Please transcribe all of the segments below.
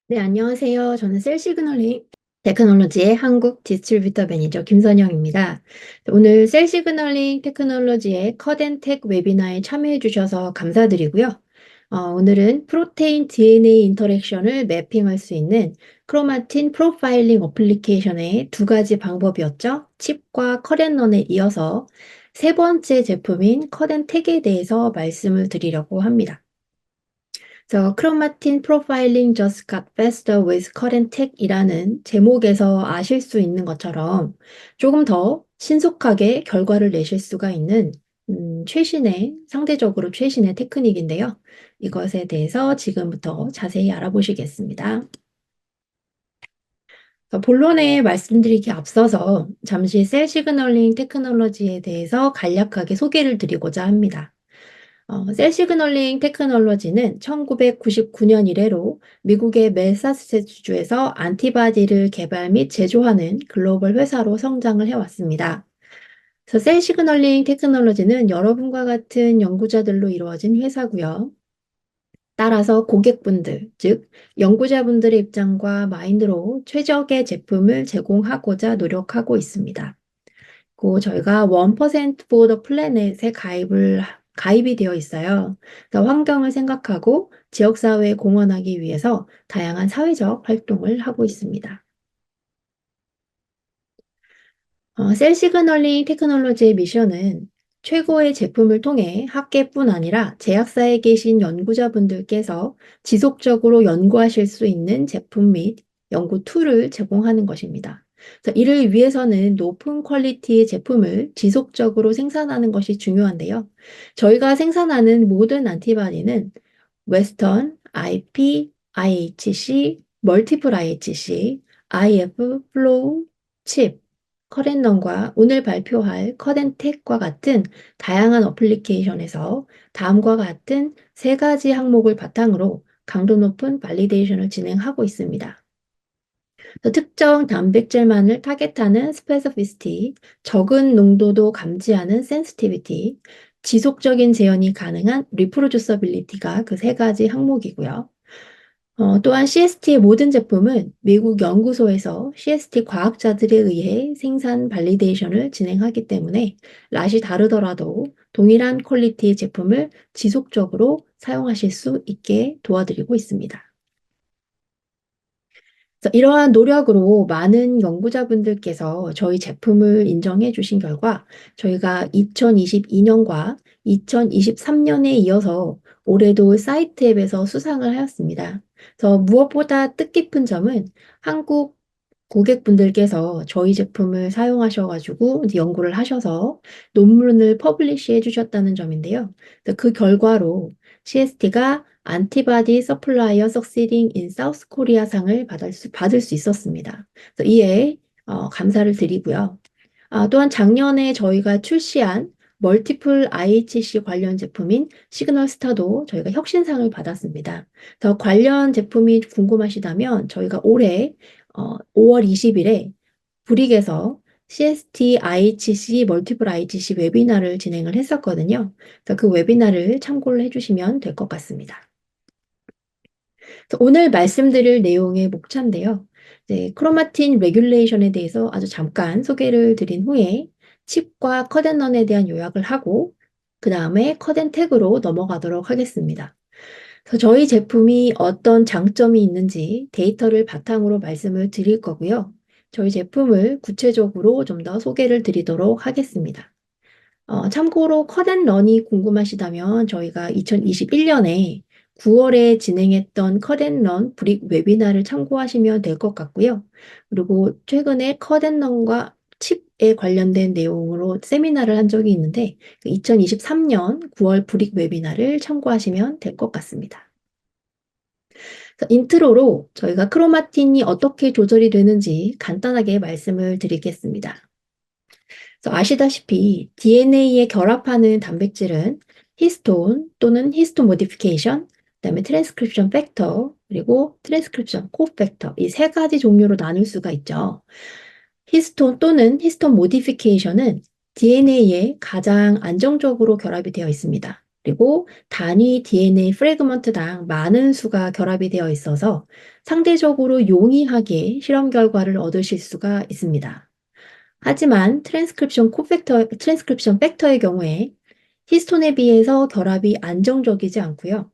네, 안녕하세요. 저는 셀 시그널링 테크놀로지의 한국 디스트리뷰터 매니저 김선영입니다. 오늘 셀 시그널링 테크놀로지의 컷앤텍 웨비나에 참여해 주셔서 감사드리고요. 오늘은 프로테인 DNA 인터랙션을 매핑할 수 있는 크로마틴 프로파일링 어플리케이션의 두 가지 방법이었죠. 칩과 컷앤런에 이어서 세 번째 제품인 컷앤텍에 대해서 말씀을 드리려고 합니다. 크로마틴 프로파일링 just got faster with current tech이라는 제목에서 아실 수 있는 것처럼 조금 더 신속하게 결과를 내실 수가 있는 상대적으로 최신의 테크닉인데요. 이것에 대해서 지금부터 자세히 알아보시겠습니다. 본론에 말씀드리기 앞서서 잠시 셀 시그널링 테크놀로지에 대해서 간략하게 소개를 드리고자 합니다. 셀 시그널링 테크놀로지는 1999년 이래로 미국의 매사추세츠주에서 안티바디를 개발 및 제조하는 글로벌 회사로 성장을 해왔습니다. 그래서 셀 시그널링 테크놀로지는 여러분과 같은 연구자들로 이루어진 회사고요. 따라서 고객분들, 즉 연구자분들의 입장과 마인드로 최적의 제품을 제공하고자 노력하고 있습니다. 저희가 1% for the planet에 가입이 되어 있어요. 그래서 환경을 생각하고 지역사회에 공헌하기 위해서 다양한 사회적 활동을 하고 있습니다. 셀 시그널링 테크놀로지의 미션은 최고의 제품을 통해 학계뿐 아니라 제약사에 계신 연구자분들께서 지속적으로 연구하실 수 있는 제품 및 연구 툴을 제공하는 것입니다. 그래서 이를 위해서는 높은 퀄리티의 제품을 지속적으로 생산하는 것이 중요한데요. 저희가 생산하는 모든 안티바디는 웨스턴, IP, IHC, 멀티플 IHC, IF, 플로우, 칩, 커렌넌과 오늘 발표할 커렌텍과 같은 다양한 어플리케이션에서 다음과 같은 세 가지 항목을 바탕으로 강도 높은 발리데이션을 진행하고 있습니다. 특정 단백질만을 타겟하는 스페시피시티, 적은 농도도 감지하는 센시티비티, 지속적인 재현이 가능한 리프로듀서빌리티가 그 세 가지 항목이고요. 또한 CST의 모든 제품은 미국 연구소에서 CST 과학자들에 의해 생산 발리데이션을 진행하기 때문에 랏이 다르더라도 동일한 퀄리티의 제품을 지속적으로 사용하실 수 있게 도와드리고 있습니다. 그래서 이러한 노력으로 많은 연구자분들께서 저희 제품을 인정해 주신 결과 저희가 2022년과 2023년에 이어서 올해도 사이트 앱에서 수상을 하였습니다. 그래서 무엇보다 뜻깊은 점은 한국 고객분들께서 저희 제품을 사용하셔가지고 이제 연구를 하셔서 논문을 퍼블리시해 주셨다는 점인데요. 그래서 그 결과로 CST가 안티바디 서플라이어 석시딩 인 사우스 코리아 상을 받을 수 있었습니다. 그래서 이에 감사를 드리고요. 또한 작년에 저희가 출시한 멀티플 IHC 관련 제품인 시그널스타도 저희가 혁신상을 받았습니다. 더 관련 제품이 궁금하시다면 저희가 올해 5월 20일에 브릭에서 CST IHC 멀티플 IHC 웨비나를 진행을 했었거든요. 그래서 그 웨비나를 참고를 해주시면 될 것 같습니다. 그래서 오늘 말씀드릴 내용의 목차인데요. 크로마틴 레귤레이션에 대해서 아주 잠깐 소개를 드린 후에 칩과 컷앤런에 대한 요약을 하고 그 다음에 컷앤텍으로 넘어가도록 하겠습니다. 그래서 저희 제품이 어떤 장점이 있는지 데이터를 바탕으로 말씀을 드릴 거고요. 저희 제품을 구체적으로 좀 더 소개를 드리도록 하겠습니다. 참고로 컷앤런이 궁금하시다면 저희가 2021년에 9월에 진행했던 컷앤런 브릭 웨비나를 참고하시면 될 것 같고요. 그리고 최근에 컷앤런과 칩에 관련된 내용으로 세미나를 한 적이 있는데 2023년 9월 브릭 웨비나를 참고하시면 될 것 같습니다. 인트로로 저희가 크로마틴이 어떻게 조절이 되는지 간단하게 말씀을 드리겠습니다. 그래서 아시다시피 DNA에 결합하는 단백질은 히스톤 또는 히스톤 모디피케이션, 그다음에 트랜스크립션 팩터, 그리고 트랜스크립션 코팩터 이 세 가지 종류로 나눌 수가 있죠. 히스톤 또는 히스톤 모디피케이션은 DNA에 가장 안정적으로 결합이 되어 있습니다. 그리고 단위 DNA 프래그먼트당 많은 수가 결합이 되어 있어서 상대적으로 용이하게 실험 결과를 얻으실 수가 있습니다. 하지만 트랜스크립션 팩터의 경우에 히스톤에 비해서 결합이 안정적이지 않고요.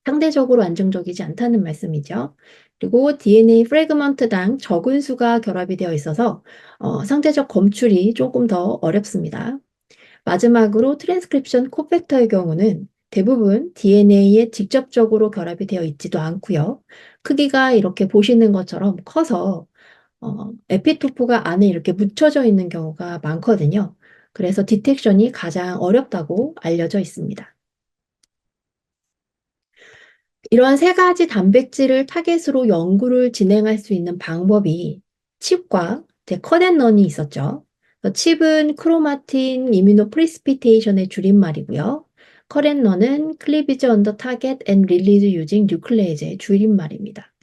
상대적으로 안정적이지 않다는 말씀이죠. 그리고 DNA 프래그먼트당 적은 수가 결합이 되어 있어서 상대적 검출이 조금 더 어렵습니다. 마지막으로 트랜스크립션 코팩터의 경우는 대부분 DNA에 직접적으로 결합이 되어 있지도 않고요. 크기가 이렇게 보시는 것처럼 커서 에피토프가 안에 이렇게 묻혀져 있는 경우가 많거든요. 그래서 디텍션이 가장 어렵다고 알려져 있습니다. 이러한 세 가지 단백질을 타겟으로 연구를 진행할 수 있는 방법이 칩과 컷앤런이 있었죠. 칩은 크로마틴 이뮤노 프리시피테이션의 줄임말이고요. 컷앤런은 클리비지 언더 타겟 앤 릴리즈 유징 뉴클레이즈의 줄임말입니다.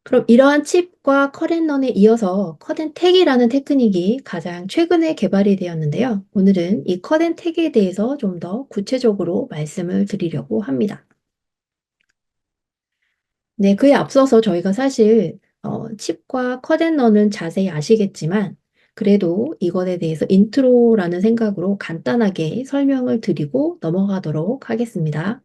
그럼 이러한 칩과 컷앤런에 이어서 컷앤택이라는 테크닉이 가장 최근에 개발이 되었는데요. 오늘은 이 컷앤택에 대해서 좀 더 구체적으로 말씀을 드리려고 합니다. 네, 그에 앞서서 저희가 사실 칩과 컷앤런은 자세히 아시겠지만 그래도 이것에 대해서 인트로라는 생각으로 간단하게 설명을 드리고 넘어가도록 하겠습니다.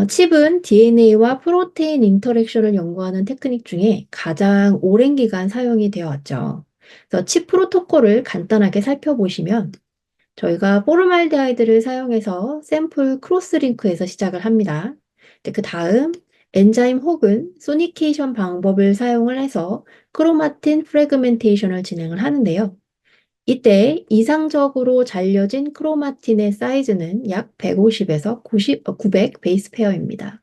칩은 DNA와 프로테인 인터랙션을 연구하는 테크닉 중에 가장 오랜 기간 사용이 되어 왔죠. 그래서 칩 프로토콜을 간단하게 살펴보시면 저희가 포르말데하이드를 사용해서 샘플 크로스링크에서 시작을 합니다. 그 다음 엔자임 혹은 소니케이션 방법을 사용을 해서 크로마틴 프래그멘테이션을 진행을 하는데요. 이때 이상적으로 잘려진 크로마틴의 사이즈는 약 150에서 900 베이스 페어입니다.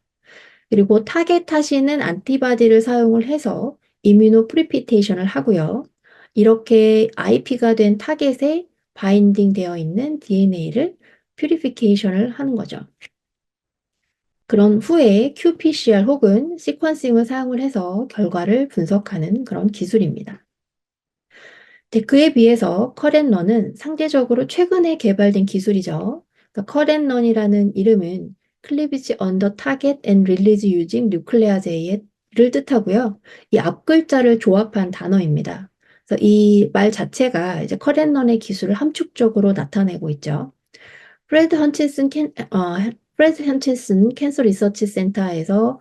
그리고 타겟하시는 안티바디를 사용을 해서 이뮤노 프리피테이션을 하고요. 이렇게 IP가 된 타겟에 바인딩 되어 있는 DNA를 퓨리피케이션을 하는 거죠. 그런 후에 qPCR 혹은 시퀀싱을 사용을 해서 결과를 분석하는 그런 기술입니다. 그에 비해서 컷앤런은 상대적으로 최근에 개발된 기술이죠. 컷앤런이라는 이름은 클리비지 언더 타겟 앤 릴리즈 유징 뉴클레아제이를 뜻하고요. 이 앞글자를 조합한 단어입니다. 그래서 이 말 자체가 이제 컷앤런의 기술을 함축적으로 나타내고 있죠. 프레드 헌친슨 캔서 리서치 센터에서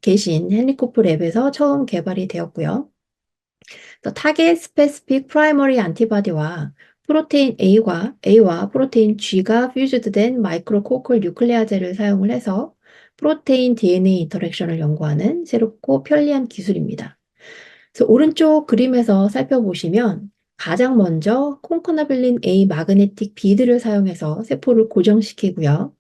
계신 헨리코프 랩에서 처음 개발이 되었고요. 타겟 스페시픽 프라이머리 안티바디와 프로테인 A와 프로테인 G가 퓨즈드된 마이크로코컬 뉴클레아제를 사용을 해서 프로테인 DNA 인터랙션을 연구하는 새롭고 편리한 기술입니다. 그래서 오른쪽 그림에서 살펴보시면 가장 먼저 콘커나빌린 A 마그네틱 비드를 사용해서 세포를 고정시키고요.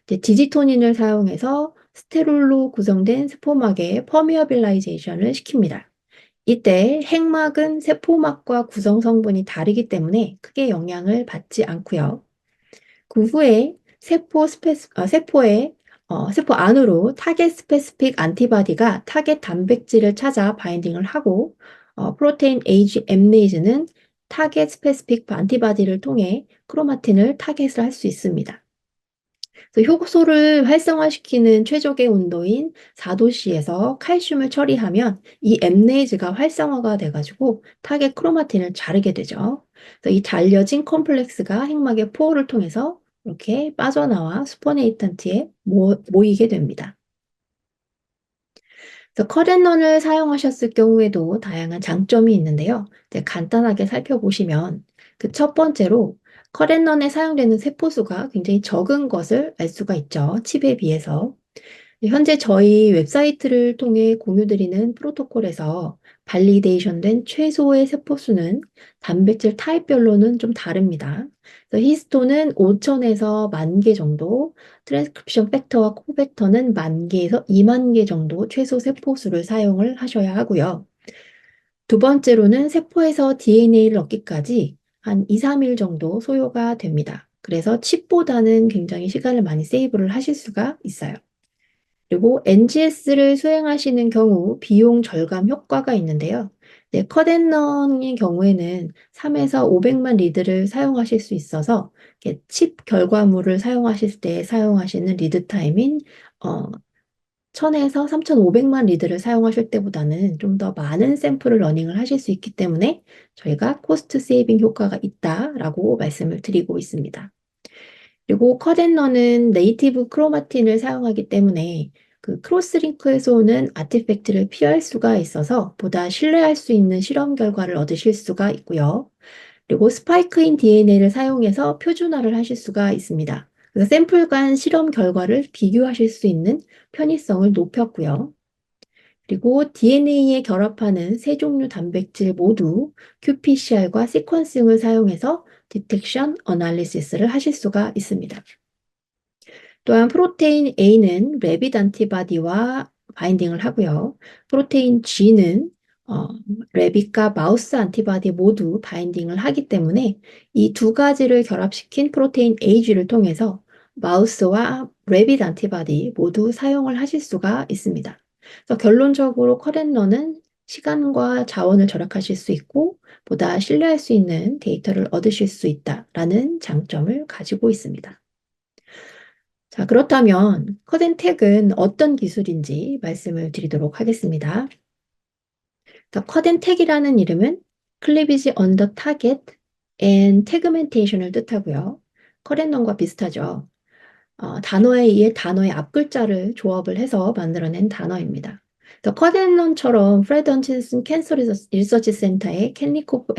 디지토닌을 사용해서 스테롤로 구성된 세포막의 퍼미어빌라이제이션을 시킵니다. 이때 핵막은 세포막과 구성 성분이 다르기 때문에 크게 영향을 받지 않고요. 그 후에 세포 안으로 타겟 스페시픽 안티바디가 타겟 단백질을 찾아 바인딩을 하고 프로테인 에이지 엠네이즈는 타겟 스페시픽 안티바디를 통해 크로마틴을 타겟을 할 수 있습니다. 그래서 효소를 활성화시키는 최적의 온도인 4도씨에서 칼슘을 처리하면 이 엠네이즈가 활성화가 돼가지고 타겟 크로마틴을 자르게 되죠. 그래서 이 잘려진 컴플렉스가 핵막의 포어를 통해서 이렇게 빠져나와 수포네이턴트에 모이게 됩니다. 그래서 컷앤런을 사용하셨을 경우에도 다양한 장점이 있는데요. 이제 간단하게 살펴보시면 그 첫 번째로 컷앤런에 사용되는 세포수가 굉장히 적은 것을 알 수가 있죠. 칩에 비해서. 현재 저희 웹사이트를 통해 공유드리는 프로토콜에서 발리데이션된 최소의 세포수는 단백질 타입별로는 좀 다릅니다. 그래서 히스톤은 5천에서 10,000개 정도, 트랜스크립션 팩터와 코팩터는 10,000개에서 20,000개 정도 최소 세포수를 사용을 하셔야 하고요. 두 번째로는 세포에서 DNA를 얻기까지 한 2, 3일 정도 소요가 됩니다. 그래서 칩보다는 굉장히 시간을 많이 세이브를 하실 수가 있어요. 그리고 NGS를 수행하시는 경우 비용 절감 효과가 있는데요. 네, 컷앤런의 경우에는 3에서 500만 리드를 사용하실 수 있어서 이렇게 칩 결과물을 사용하실 때 사용하시는 리드 타임인 1000에서 3500만 리드를 사용하실 때보다는 좀 더 많은 샘플을 러닝을 하실 수 있기 때문에 저희가 코스트 세이빙 효과가 있다라고 말씀을 드리고 있습니다. 그리고 컷앤런은 네이티브 크로마틴을 사용하기 때문에 그 크로스링크에서 오는 아티팩트를 피할 수가 있어서 보다 신뢰할 수 있는 실험 결과를 얻으실 수가 있고요. 그리고 스파이크인 DNA를 사용해서 표준화를 하실 수가 있습니다. 그래서 샘플 간 실험 결과를 비교하실 수 있는 편의성을 높였고요. 그리고 DNA에 결합하는 세 종류 단백질 모두 qPCR과 시퀀싱을 사용해서 디텍션 어널리시스를 하실 수가 있습니다. 또한 프로테인 A는 레빗 안티바디와 바인딩을 하고요. 프로테인 G는 레빗과 마우스 안티바디 모두 바인딩을 하기 때문에 이 두 가지를 결합시킨 프로테인 AG를 통해서 마우스와 레빗 안티바디 모두 사용을 하실 수가 있습니다. 그래서 결론적으로 컬앤런은 시간과 자원을 절약하실 수 있고 보다 신뢰할 수 있는 데이터를 얻으실 수 있다라는 장점을 가지고 있습니다. 자, 그렇다면 컷앤택은 어떤 기술인지 말씀을 드리도록 하겠습니다. 자, 컷앤택이라는 이름은 클리비지 언더 타겟 앤 태그멘테이션을 뜻하고요. 컷앤런과 비슷하죠. 단어에 의해 단어의 앞글자를 조합을 해서 만들어낸 단어입니다. 컷앤런처럼 프레드 헌친슨 캔서 리서치 센터의 헨리코프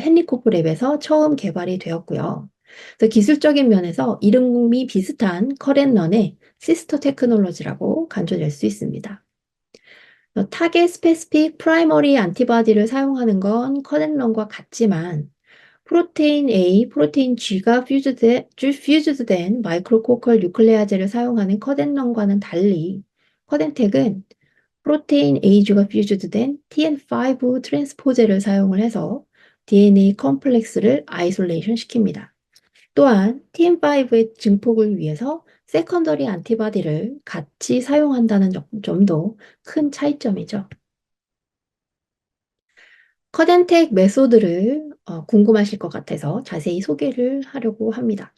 랩에서 처음 개발이 되었고요. 기술적인 면에서 이름이 비슷한 컷앤런의 시스터 테크놀로지라고 간주될 수 있습니다. 타겟 스페시픽 프라이머리 안티바디를 사용하는 건 컷앤런과 같지만 프로테인 A, 프로테인 G가 퓨즈된 마이크로코컬 뉴클레아제를 사용하는 컷앤런과는 달리 컷앤택은 프로테인 A가 퓨즈된 TN5 트랜스포제를 사용을 해서 DNA 컴플렉스를 아이솔레이션 시킵니다. 또한 TN5의 증폭을 위해서 세컨더리 안티바디를 같이 사용한다는 점도 큰 차이점이죠. 컷앤택 메소드를 궁금하실 것 같아서 자세히 소개를 하려고 합니다.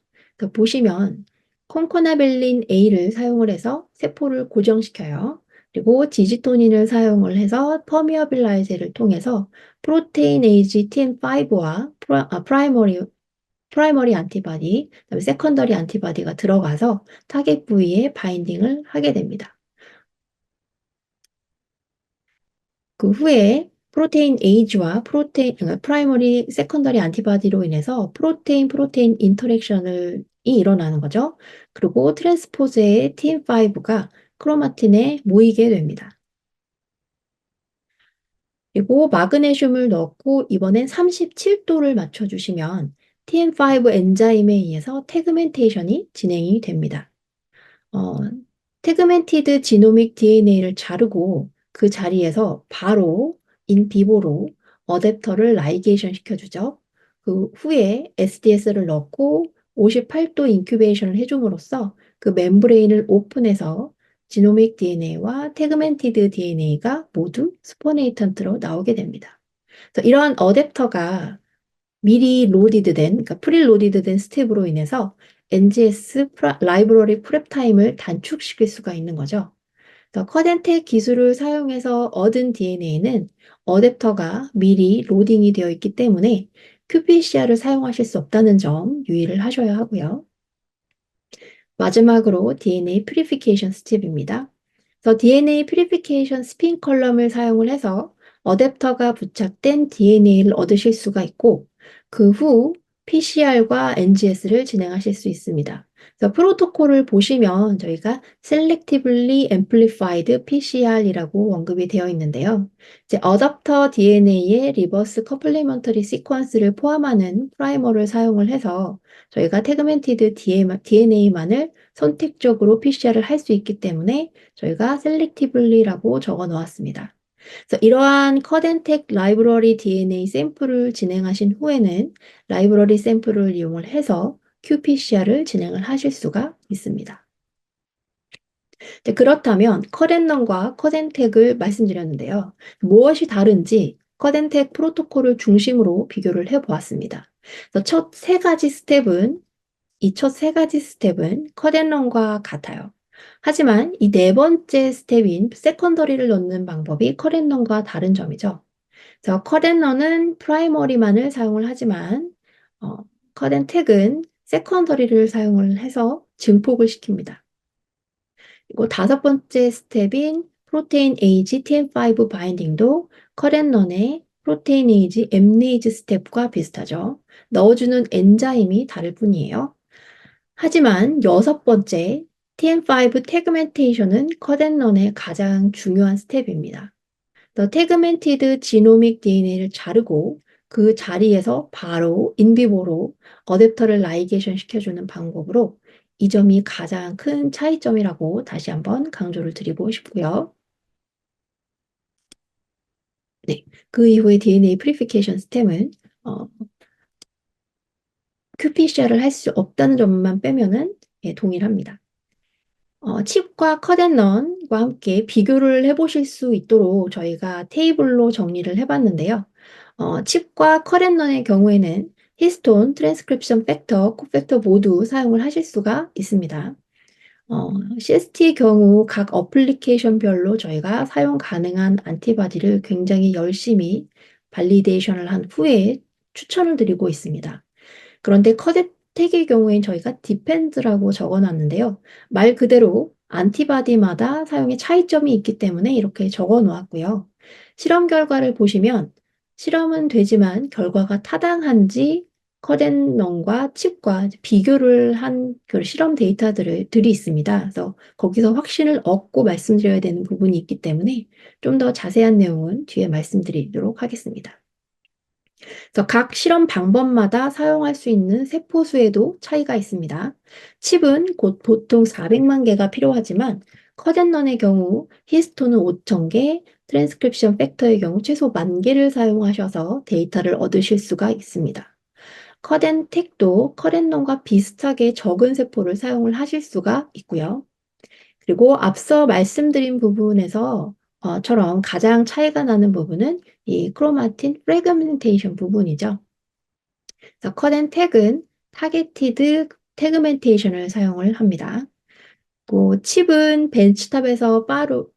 보시면 콘코나벨린 A를 사용을 해서 세포를 고정시켜요. 그리고 지지토닌을 사용을 해서 퍼미어빌라이제를 통해서 프로테인 에이지 TN5와 프라이머리 안티바디, 그다음에 세컨더리 안티바디가 들어가서 타겟 부위에 바인딩을 하게 됩니다. 그 후에 프로테인 A와 프라이머리 세컨더리 안티바디로 인해서 프로테인 인터랙션이 일어나는 거죠. 그리고 트랜스포즈의 TM5가 크로마틴에 모이게 됩니다. 그리고 마그네슘을 넣고 이번엔 37도를 맞춰주시면 TM5 엔자임에 의해서 태그멘테이션이 진행이 됩니다. 어, 태그멘티드 지노믹 DNA를 자르고 그 자리에서 바로 인비보로 어댑터를 라이게이션 시켜주죠. 그 후에 SDS를 넣고 58도 인큐베이션을 해줌으로써 그 멤브레인을 오픈해서 지노믹 DNA와 태그멘티드 DNA가 모두 스포네이턴트로 나오게 됩니다. 그래서 이러한 어댑터가 미리 로디드된, 그러니까 프리로디드된 스텝으로 인해서 NGS 라이브러리 프랩 타임을 단축시킬 수가 있는 거죠. 컷앤택 기술을 사용해서 얻은 DNA는 어댑터가 미리 로딩이 되어 있기 때문에 qPCR을 사용하실 수 없다는 점 유의를 하셔야 하고요. 마지막으로 DNA 퓨리피케이션 스텝입니다. 그래서 DNA 퓨리피케이션 스핀 컬럼을 사용을 해서 어댑터가 부착된 DNA를 얻으실 수가 있고 그 후 PCR과 NGS를 진행하실 수 있습니다. 그래서 프로토콜을 보시면 저희가 Selectively Amplified PCR이라고 언급이 되어 있는데요. 이제 어댑터 DNA의 리버스 커플리먼터리 시퀀스를 포함하는 프라이머를 사용을 해서 저희가 태그멘티드 DNA만을 선택적으로 PCR을 할 수 있기 때문에 저희가 selectively라고 적어 놓았습니다. 그래서 이러한 컷앤택 라이브러리 DNA 샘플을 진행하신 후에는 라이브러리 샘플을 이용을 해서 qPCR을 진행을 하실 수가 있습니다. 그렇다면 컷앤런과 컷앤택을 말씀드렸는데요. 무엇이 다른지 커덴텍 프로토콜을 중심으로 비교를 해보았습니다. 그래서 첫 세 가지 스텝은 컷앤런과 같아요. 하지만 이 네 번째 스텝인 세컨더리를 넣는 방법이 컷앤런과 다른 점이죠. 그래서 컷앤런은 프라이머리만을 사용을 하지만 어, 컷앤택은 세컨더리를 사용을 해서 증폭을 시킵니다. 그리고 다섯 번째 스텝인 프로테인 에이지 TM5 바인딩도 컷앤런의 프로테인 에이지 엠네이즈 스텝과 비슷하죠. 넣어주는 엔자임이 다를 뿐이에요. 하지만 여섯 번째 TM5 태그멘테이션은 컷앤런의 가장 중요한 스텝입니다. 더 태그멘티드 지노믹 DNA를 자르고 그 자리에서 바로 인비보로 어댑터를 라이게이션 시켜주는 방법으로 이 점이 가장 큰 차이점이라고 다시 한번 강조를 드리고 싶고요. 네, 그 이후에 DNA 프리피케이션 스템은 qPCR을 할 수 없다는 점만 빼면은 동일합니다. 칩과 컷앤런과 함께 비교를 해보실 수 있도록 저희가 테이블로 정리를 해봤는데요. 칩과 컷앤런의 경우에는 히스톤, 트랜스크립션 팩터, 코팩터 모두 사용을 하실 수가 있습니다. CST의 경우 각 어플리케이션별로 저희가 사용 가능한 안티바디를 굉장히 열심히 발리데이션을 한 후에 추천을 드리고 있습니다. 그런데 컷앤택의 경우엔 저희가 디펜드라고 적어놨는데요. 말 그대로 안티바디마다 사용의 차이점이 있기 때문에 이렇게 적어 놓았고요. 실험 결과를 보시면 실험은 되지만 결과가 타당한지 컷앤런과 칩과 비교를 한 그 실험 데이터들이 있습니다. 그래서 거기서 확신을 얻고 말씀드려야 되는 부분이 있기 때문에 좀 더 자세한 내용은 뒤에 말씀드리도록 하겠습니다. 그래서 각 실험 방법마다 사용할 수 있는 세포수에도 차이가 있습니다. 칩은 곧 보통 400만 개가 필요하지만 컷앤런의 경우 히스톤은 5천 개, 트랜스크립션 팩터의 경우 최소 10,000개를 사용하셔서 데이터를 얻으실 수가 있습니다. 컷앤택도 컷앤런과 비슷하게 적은 세포를 사용을 하실 수가 있고요. 그리고 앞서 말씀드린 부분에서 처럼 가장 차이가 나는 부분은 이 크로마틴 프래그멘테이션 부분이죠. 그래서 컷앤택은 타겟티드 태그멘테이션을 사용을 합니다. 또 칩은 벤치탑에서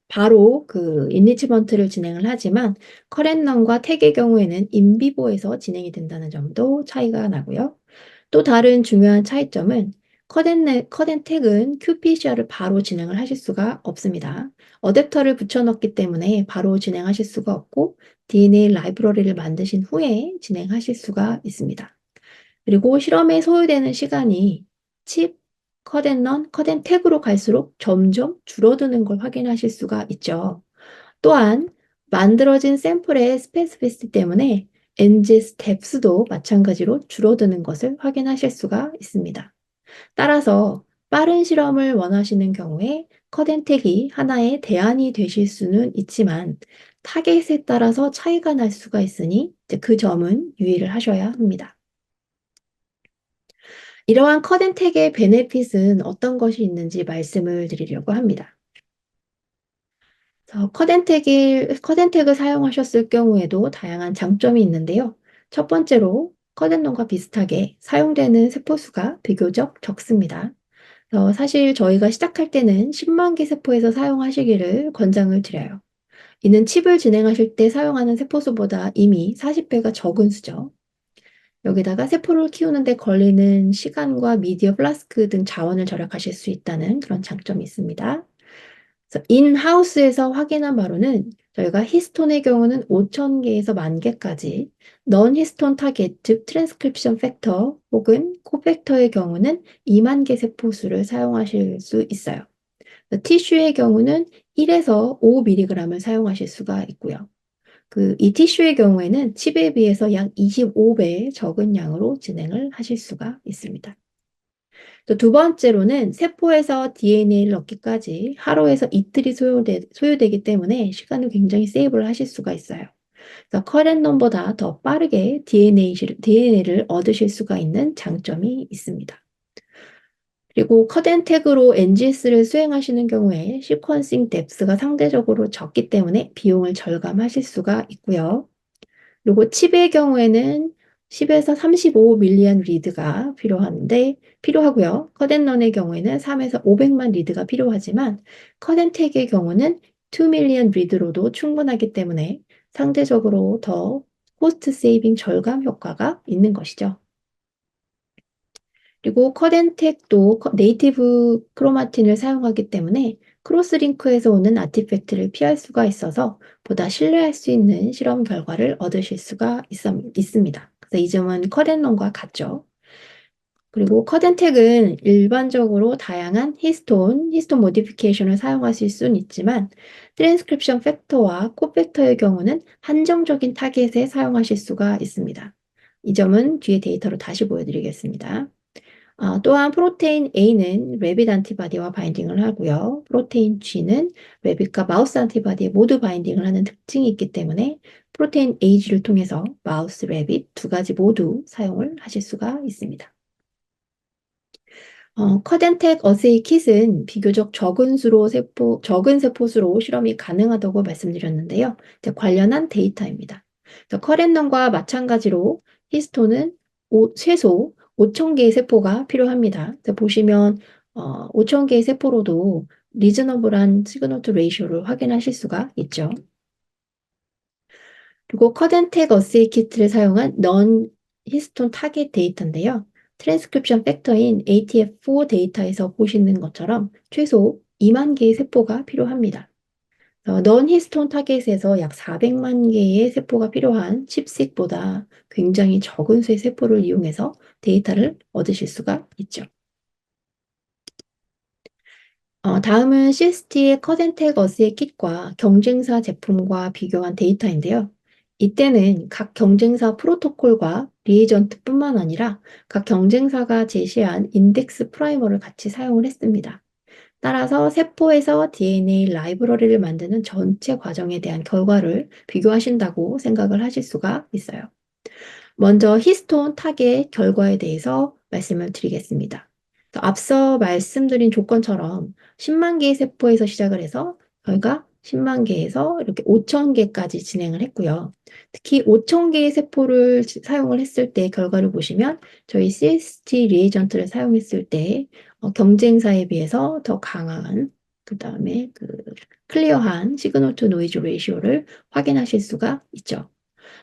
바로 그 인리치먼트를 진행을 하지만 컷앤런과 택의 경우에는 인비보에서 진행이 된다는 점도 차이가 나고요. 또 다른 중요한 차이점은 컷앤택은 qPCR을 바로 진행을 하실 수가 없습니다. 어댑터를 붙여넣기 때문에 바로 진행하실 수가 없고 DNA 라이브러리를 만드신 후에 진행하실 수가 있습니다. 그리고 실험에 소요되는 시간이 칩, 컷앤런, 컷앤택으로 갈수록 점점 줄어드는 걸 확인하실 수가 있죠. 또한 만들어진 샘플의 스페시피시티 때문에 NG 스텝스도 마찬가지로 줄어드는 것을 확인하실 수가 있습니다. 따라서 빠른 실험을 원하시는 경우에 컷앤택이 하나의 대안이 되실 수는 있지만 타겟에 따라서 차이가 날 수가 있으니 그 점은 유의를 하셔야 합니다. 이러한 컷앤택의 베네핏은 어떤 것이 있는지 말씀을 드리려고 합니다. 컷앤택을 사용하셨을 경우에도 다양한 장점이 있는데요. 첫 번째로 컷앤런과 비슷하게 사용되는 세포수가 비교적 적습니다. 사실 저희가 시작할 때는 10만 개 세포에서 사용하시기를 권장을 드려요. 이는 칩을 진행하실 때 사용하는 세포수보다 이미 40배가 적은 수죠. 여기다가 세포를 키우는데 걸리는 시간과 미디어 플라스크 등 자원을 절약하실 수 있다는 그런 장점이 있습니다. 그래서 인하우스에서 확인한 바로는 저희가 히스톤의 경우는 5,000개에서 10,000개까지, 넌 히스톤 타겟, 즉 트랜스크립션 팩터 혹은 코팩터의 경우는 2만 개 세포수를 사용하실 수 있어요. 티슈의 경우는 1에서 5mg을 사용하실 수가 있고요. 이 티슈의 경우에는 칩에 비해서 약 25배 적은 양으로 진행을 하실 수가 있습니다. 또 두 번째로는 세포에서 DNA를 넣기까지 하루에서 이틀이 소요되기 때문에 시간을 굉장히 세이브를 하실 수가 있어요. 그래서 컷앤런보다 더 빠르게 DNA를 얻으실 수가 있는 장점이 있습니다. 그리고 컷앤택으로 NGS를 수행하시는 경우에 시퀀싱 뎁스가 상대적으로 적기 때문에 비용을 절감하실 수가 있고요. 그리고 칩의 경우에는 10에서 35 밀리언 리드가 필요하고요. 컷앤런의 경우에는 3에서 500만 리드가 필요하지만 컷앤택의 경우는 2 밀리언 리드로도 충분하기 때문에 상대적으로 더 코스트 세이빙 절감 효과가 있는 것이죠. 그리고 컷앤택도 네이티브 크로마틴을 사용하기 때문에 크로스링크에서 오는 아티팩트를 피할 수가 있어서 보다 신뢰할 수 있는 실험 결과를 얻으실 수가 있습니다. 그래서 이 점은 컷앤런과 같죠. 그리고 컷앤택은 일반적으로 다양한 히스톤 모디피케이션을 사용하실 수는 있지만 트랜스크립션 팩터와 코팩터의 경우는 한정적인 타겟에 사용하실 수가 있습니다. 이 점은 뒤에 데이터로 다시 보여드리겠습니다. 또한 프로테인 A는 레빗 안티바디와 바인딩을 하고요. 프로테인 G는 레빗과 마우스 안티바디에 모두 바인딩을 하는 특징이 있기 때문에 프로테인 AG를 통해서 마우스, 레빗 두 가지 모두 사용을 하실 수가 있습니다. 컷앤텍 어세이 킷은 비교적 적은 세포수로 실험이 가능하다고 말씀드렸는데요. 이제 관련한 데이터입니다. 컷앤런과 마찬가지로 히스톤은 최소 5천 개의 세포가 필요합니다. 보시면 5천 개의 세포로도 리즈너블한 시그널 투 레이쇼를 확인하실 수가 있죠. 그리고 컷앤텍 어세이 키트를 사용한 넌 히스톤 타겟 데이터인데요. 트랜스크립션 팩터인 ATF4 데이터에서 보시는 것처럼 최소 2만 개의 세포가 필요합니다. 넌 히스톤 타겟에서 약 400만 개의 세포가 필요한 칩식보다 굉장히 적은 수의 세포를 이용해서 데이터를 얻으실 수가 있죠. 다음은 CST의 컷앤텍 어스의 킷과 경쟁사 제품과 비교한 데이터인데요. 이때는 각 경쟁사 프로토콜과 리에이전트뿐만 아니라 각 경쟁사가 제시한 인덱스 프라이머를 같이 사용을 했습니다. 따라서 세포에서 DNA 라이브러리를 만드는 전체 과정에 대한 결과를 비교하신다고 생각을 하실 수가 있어요. 먼저 히스톤 타겟 결과에 대해서 말씀을 드리겠습니다. 앞서 말씀드린 조건처럼 10만 개의 세포에서 시작을 해서 저희가 10만 개에서 이렇게 5천 개까지 진행을 했고요. 특히 5천 개의 세포를 사용을 했을 때 결과를 보시면 저희 CST 리에이전트를 사용했을 때 경쟁사에 비해서 더 강한 그다음에 클리어한 시그널 투 노이즈 레이시오를 확인하실 수가 있죠.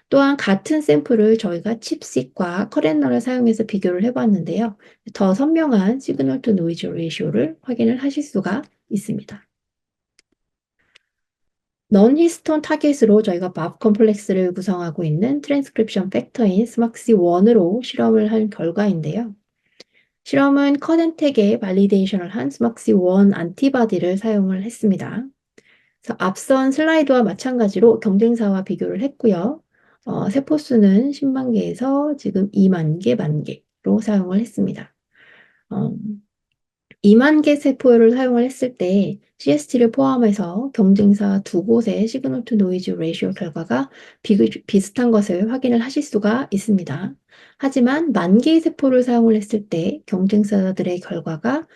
또한 같은 샘플을 저희가 칩식과 커렌러를 사용해서 비교를 해봤는데요. 더 선명한 시그널 투 노이즈 레이시오를 확인을 하실 수가 있습니다. 넌 히스톤 타겟으로 저희가 밥 컴플렉스를 구성하고 있는 트랜스크립션 팩터인 스막시1으로 실험을 한 결과인데요. 실험은 커넨텍에 발리데이션을 한 스막시1 안티바디를 사용을 했습니다. 그래서 앞선 슬라이드와 마찬가지로 경쟁사와 비교를 했고요. 세포수는 10만 개에서 지금 2만 개, 만 개로 사용을 했습니다. 2만 개 세포를 사용을 했을 때 CST를 포함해서 경쟁사 두 곳의 시그널 투 노이즈 레이시오 결과가 비슷한 것을 확인을 하실 수가 있습니다. 하지만 만 개의 세포를 사용을 했을 때 경쟁사들의 결과가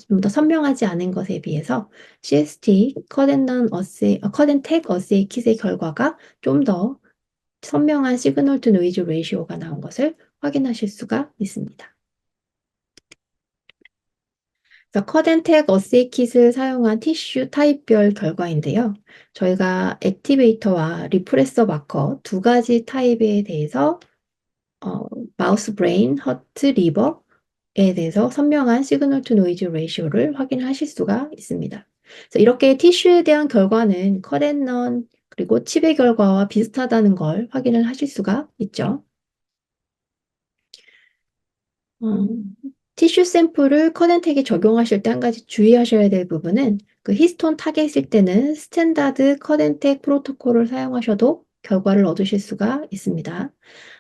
좀 더 선명하지 않은 것에 비해서 CST 컷앤텍 어세이 킷의 결과가 좀 더 선명한 시그널 투 노이즈 레이시오가 나온 것을 확인하실 수가 있습니다. 컷앤텍 어세이 킷을 사용한 티슈 타입별 결과인데요. 저희가 액티베이터와 리프레서 마커 두 가지 타입에 대해서 마우스 브레인, 허트, 리버에 대해서 선명한 시그널 투 노이즈 레이시오를 확인하실 수가 있습니다. 그래서 이렇게 티슈에 대한 결과는 컷앤런 그리고 칩의 결과와 비슷하다는 걸 확인을 하실 수가 있죠. 티슈 샘플을 커넨텍에 적용하실 때 한 가지 주의하셔야 될 부분은 히스톤 타겟일 때는 스탠다드 커넨텍 프로토콜을 사용하셔도 결과를 얻으실 수가 있습니다.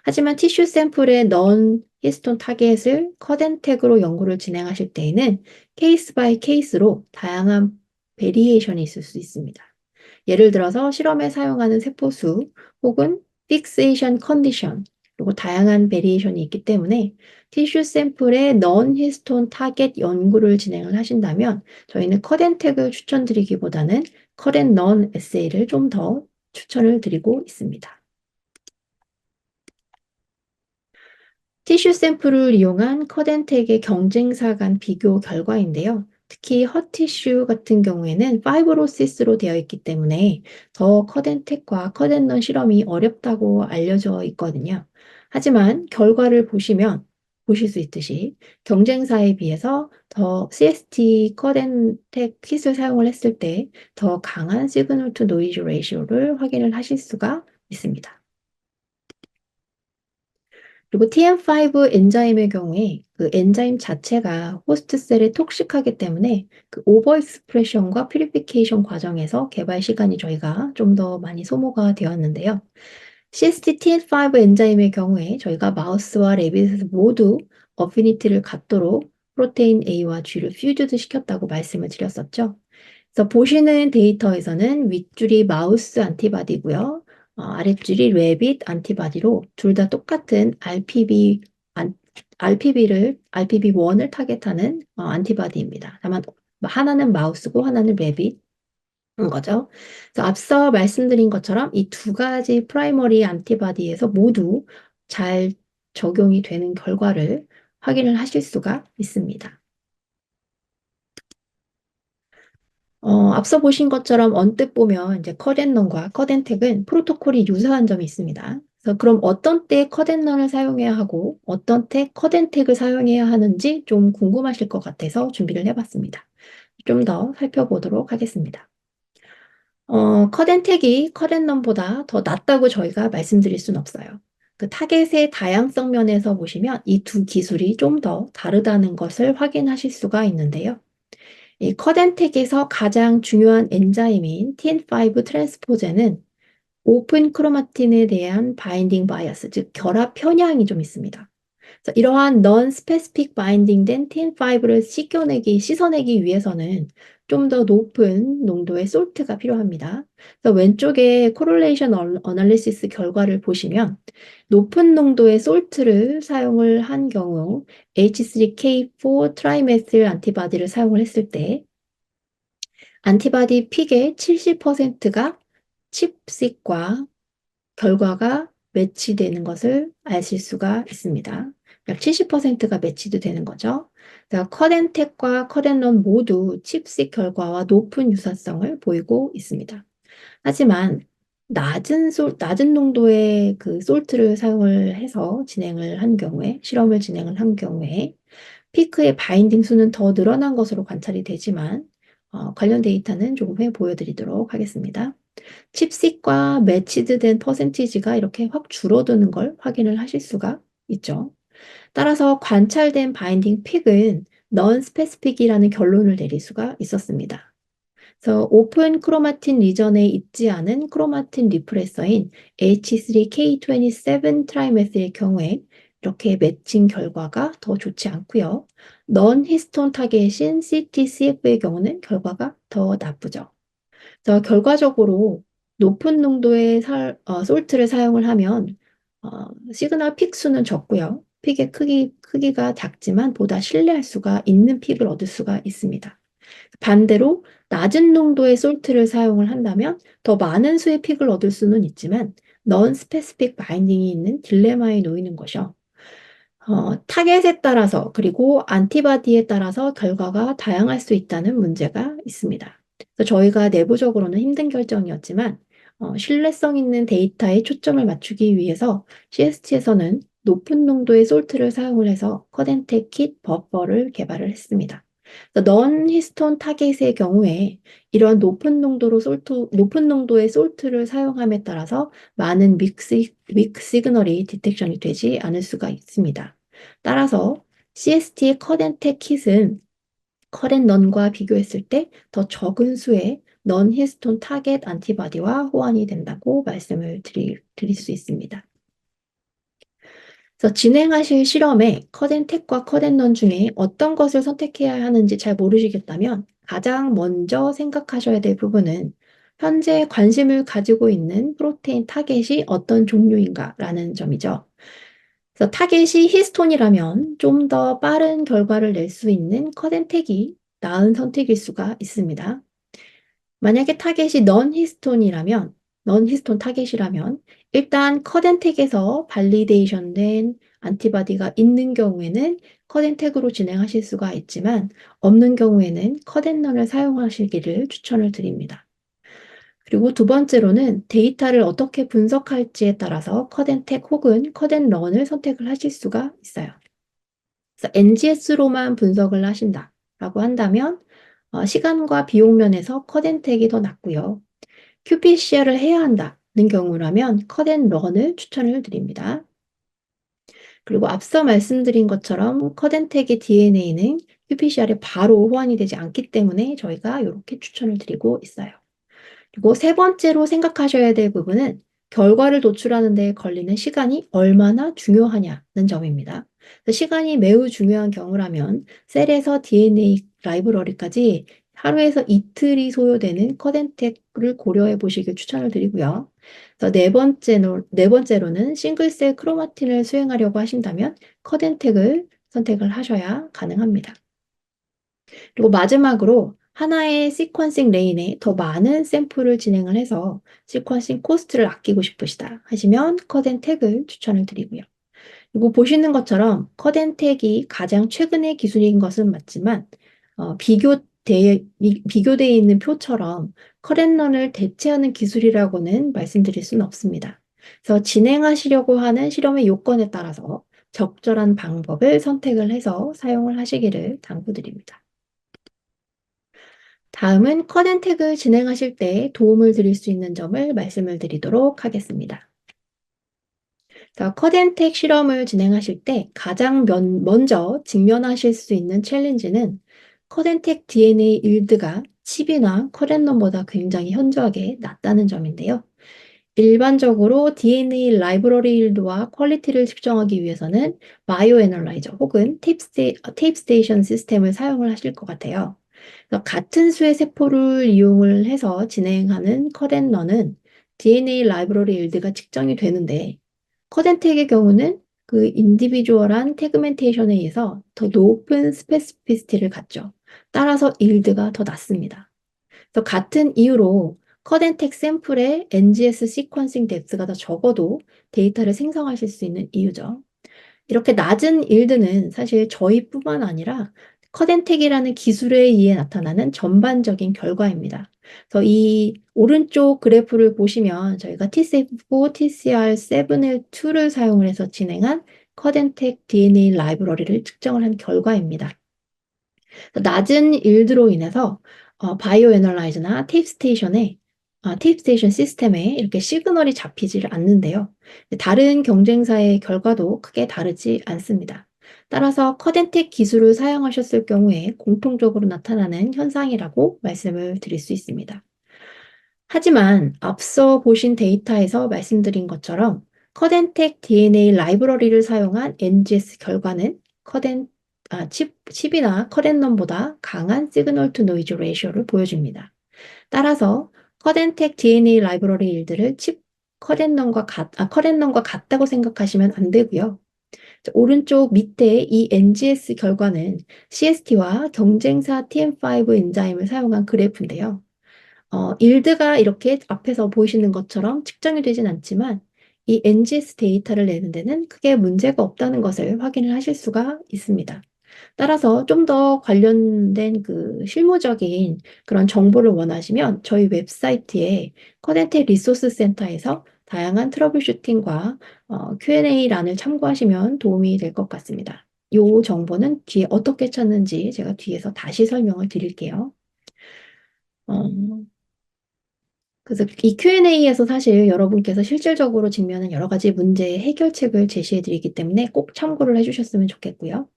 하지만 티슈 샘플의 넌 히스톤 타겟을 커넨텍으로 연구를 진행하실 때에는 케이스 바이 케이스로 다양한 베리에이션이 있을 수 있습니다. 예를 들어서 실험에 사용하는 세포수 혹은 픽세이션 컨디션 그리고 다양한 베리에이션이 있기 때문에 티슈 샘플의 넌 히스톤 타겟 연구를 진행을 하신다면 저희는 컷앤텍을 추천드리기보다는 컷앤넌 에세이를 좀 더 추천을 드리고 있습니다. 티슈 샘플을 이용한 커덴텍의 경쟁사 간 비교 결과인데요. 특히 헛티슈 같은 경우에는 파이브로시스로 되어 있기 때문에 더 커덴텍과 커덴넌 실험이 어렵다고 알려져 있거든요. 하지만 결과를 보시면 보실 수 있듯이 경쟁사에 비해서 더 CST 커덴텍 킷을 사용을 했을 때 더 강한 시그널 투 노이즈 레이시오를 확인을 하실 수가 있습니다. 그리고 TM5 엔자임의 경우에 그 엔자임 자체가 호스트셀에 톡식하기 때문에 그 오버 익스프레션과 퓨리피케이션 과정에서 개발 시간이 저희가 좀 더 많이 소모가 되었는데요. CST TM5 엔자임의 경우에 저희가 마우스와 레빗에서 모두 어피니티를 갖도록 프로테인 A와 G를 퓨즈드 시켰다고 말씀을 드렸었죠. 그래서 보시는 데이터에서는 윗줄이 마우스 안티바디고요. 아랫줄이 레빗 안티바디로 둘 다 똑같은 RPB1을 타겟하는 안티바디입니다. 다만 하나는 마우스고 하나는 레빗인 거죠. 그래서 앞서 말씀드린 것처럼 이 두 가지 프라이머리 안티바디에서 모두 잘 적용이 되는 결과를 확인을 하실 수가 있습니다. 앞서 보신 것처럼 언뜻 보면 이제 커덴넌과 커덴텍은 프로토콜이 유사한 점이 있습니다. 그래서 그럼 어떤 때 커덴넌을 사용해야 하고 어떤 때 커덴텍을 사용해야 하는지 좀 궁금하실 것 같아서 준비를 해봤습니다. 좀 더 살펴보도록 하겠습니다. 커덴텍이 커덴넌보다 더 낫다고 저희가 말씀드릴 수는 없어요. 그 타겟의 다양성 면에서 보시면 이 두 기술이 좀 더 다르다는 것을 확인하실 수가 있는데요. 이 커덴텍에서 가장 중요한 엔자임인 TN5 트랜스포제는 오픈 크로마틴에 대한 바인딩 바이어스, 즉 결합 편향이 좀 있습니다. 그래서 이러한 non specific binding 된 TN5를 씻어내기 위해서는 좀 더 높은 농도의 솔트가 필요합니다. 그래서 왼쪽에 correlation analysis 결과를 보시면 높은 농도의 솔트를 사용을 한 경우 H3K4 트라이메틸 안티바디를 사용을 했을 때 안티바디 픽의 70%가 칩식과 결과가 매치되는 것을 아실 수가 있습니다. 약 70%가 매치도 되는 거죠. 커덴텍과 커덴런 모두 칩식 결과와 높은 유사성을 보이고 있습니다. 하지만 낮은 농도의 그 솔트를 사용을 해서 실험을 진행을 한 경우에 피크의 바인딩 수는 더 늘어난 것으로 관찰이 되지만 관련 데이터는 조금 후에 보여드리도록 하겠습니다. 칩식과 매치드 된 퍼센티지가 이렇게 확 줄어드는 걸 확인을 하실 수가 있죠. 따라서 관찰된 바인딩 픽은 넌 스페시픽이라는 결론을 내릴 수가 있었습니다. 그래서 오픈 크로마틴 리전에 있지 않은 크로마틴 리프레서인 H3K27 트라이메스의 경우에 이렇게 매칭 결과가 더 좋지 않고요. 넌 히스톤 타겟인 CTCF의 경우는 결과가 더 나쁘죠. 그래서 결과적으로 높은 농도의 솔트를 사용을 하면 시그널 픽 수는 적고요. 픽의 크기가 작지만 보다 신뢰할 수가 있는 픽을 얻을 수가 있습니다. 반대로 낮은 농도의 솔트를 사용을 한다면 더 많은 수의 픽을 얻을 수는 있지만 넌 스페시픽 바인딩이 있는 딜레마에 놓이는 것이요. 타겟에 따라서 그리고 안티바디에 따라서 결과가 다양할 수 있다는 문제가 있습니다. 그래서 저희가 내부적으로는 힘든 결정이었지만 신뢰성 있는 데이터에 초점을 맞추기 위해서 CST에서는 높은 농도의 솔트를 사용을 해서 커덴텍 킷 버퍼를 개발을 했습니다. 넌 히스톤 타겟의 경우에 이런 높은 농도의 솔트를 사용함에 따라서 많은 믹 시그널이 디텍션이 되지 않을 수가 있습니다. 따라서 CST의 커덴텍 킷은 커렌넌과 비교했을 때 더 적은 수의 넌 히스톤 타겟 안티바디와 호환이 된다고 말씀을 드릴 수 있습니다. 그래서 진행하실 실험에 커덴텍과 커덴넌 중에 어떤 것을 선택해야 하는지 잘 모르시겠다면 가장 먼저 생각하셔야 될 부분은 현재 관심을 가지고 있는 프로테인 타겟이 어떤 종류인가라는 점이죠. 그래서 타겟이 히스톤이라면 좀 더 빠른 결과를 낼 수 있는 커덴텍이 나은 선택일 수가 있습니다. 만약에 타겟이 넌 히스톤 타겟이라면 일단 커덴텍에서 발리데이션 된 안티바디가 있는 경우에는 컷앤택으로 진행하실 수가 있지만 없는 경우에는 컷앤런을 사용하시기를 추천을 드립니다. 그리고 두 번째로는 데이터를 어떻게 분석할지에 따라서 컷앤택 혹은 컷앤런을 선택을 하실 수가 있어요. 그래서 NGS로만 분석을 하신다라고 한다면 시간과 비용 면에서 컷앤택이 더 낫고요. qPCR을 해야 한다는 경우라면 컷앤런을 추천을 드립니다. 그리고 앞서 말씀드린 것처럼 컷앤택의 DNA는 qPCR에 바로 호환이 되지 않기 때문에 저희가 이렇게 추천을 드리고 있어요. 그리고 세 번째로 생각하셔야 될 부분은 결과를 도출하는 데 걸리는 시간이 얼마나 중요하냐는 점입니다. 시간이 매우 중요한 경우라면 셀에서 DNA 라이브러리까지 하루에서 이틀이 소요되는 컷앤택을 고려해 보시길 추천을 드리고요. 네 번째로는 싱글셀 크로마틴을 수행하려고 하신다면 컷앤택을 선택을 하셔야 가능합니다. 그리고 마지막으로 하나의 시퀀싱 레인에 더 많은 샘플을 진행을 해서 시퀀싱 코스트를 아끼고 싶으시다 하시면 컷앤택을 추천을 드리고요. 그리고 보시는 것처럼 컷앤택이 가장 최근의 기술인 것은 맞지만 비교되어 있는 표처럼 컷앤런을 대체하는 기술이라고는 말씀드릴 수는 없습니다. 그래서 진행하시려고 하는 실험의 요건에 따라서 적절한 방법을 선택을 해서 사용을 하시기를 당부드립니다. 다음은 컷앤택을 진행하실 때 도움을 드릴 수 있는 점을 말씀을 드리도록 하겠습니다. 자, 컷앤택 실험을 진행하실 때 가장 먼저 직면하실 수 있는 챌린지는 컷앤택 DNA 일드가 칩이나 컷앤런보다 굉장히 현저하게 낮다는 점인데요. 일반적으로 DNA 라이브러리 일드와 퀄리티를 측정하기 위해서는 바이오 애널라이저 혹은 테이프 스테이션 시스템을 사용을 하실 것 같아요. 그래서 같은 수의 세포를 이용을 해서 진행하는 컷앤런은 DNA 라이브러리 일드가 측정이 되는데 컷앤택의 경우는 그 인디비주얼한 태그멘테이션에 의해서 더 높은 스페시피시티를 갖죠. 따라서 일드가 더 낮습니다. 그래서 같은 이유로 컷앤택 샘플의 NGS 시퀀싱 뎁스가 더 적어도 데이터를 생성하실 수 있는 이유죠. 이렇게 낮은 일드는 사실 저희뿐만 아니라 컷앤택이라는 기술에 의해 나타나는 전반적인 결과입니다. 그래서 이 오른쪽 그래프를 보시면 저희가 TCF4, TCR7L2를 사용을 해서 진행한 컷앤택 DNA 라이브러리를 측정을 한 결과입니다. 낮은 일드로 인해서 바이오 애널라이저나 테이프 스테이션 시스템에 이렇게 시그널이 잡히지를 않는데요. 다른 경쟁사의 결과도 크게 다르지 않습니다. 따라서 컷앤택 기술을 사용하셨을 경우에 공통적으로 나타나는 현상이라고 말씀을 드릴 수 있습니다. 하지만 앞서 보신 데이터에서 말씀드린 것처럼 컷앤택 DNA 라이브러리를 사용한 NGS 결과는 칩이나 컷앤런보다 강한 시그널 투 노이즈 레이쇼를 보여줍니다. 따라서 컷앤택 DNA 라이브러리 일들을 컷앤런과 같다고 생각하시면 안 되고요. 오른쪽 밑에 이 NGS 결과는 CST와 경쟁사 TM5 엔자임을 사용한 그래프인데요. 일드가 이렇게 앞에서 보이시는 것처럼 측정이 되진 않지만 이 NGS 데이터를 내는 데는 크게 문제가 없다는 것을 확인을 하실 수가 있습니다. 따라서 좀 더 관련된 그 실무적인 그런 정보를 원하시면 저희 웹사이트에 컷앤택 리소스 센터에서 다양한 트러블 슈팅과 Q&A란을 참고하시면 도움이 될 것 같습니다. 이 정보는 뒤에 어떻게 찾는지 제가 뒤에서 다시 설명을 드릴게요. 어, 그래서 이 Q&A에서 사실 여러분께서 실질적으로 직면한 여러 가지 문제의 해결책을 제시해 드리기 때문에 꼭 참고를 해주셨으면 좋겠고요.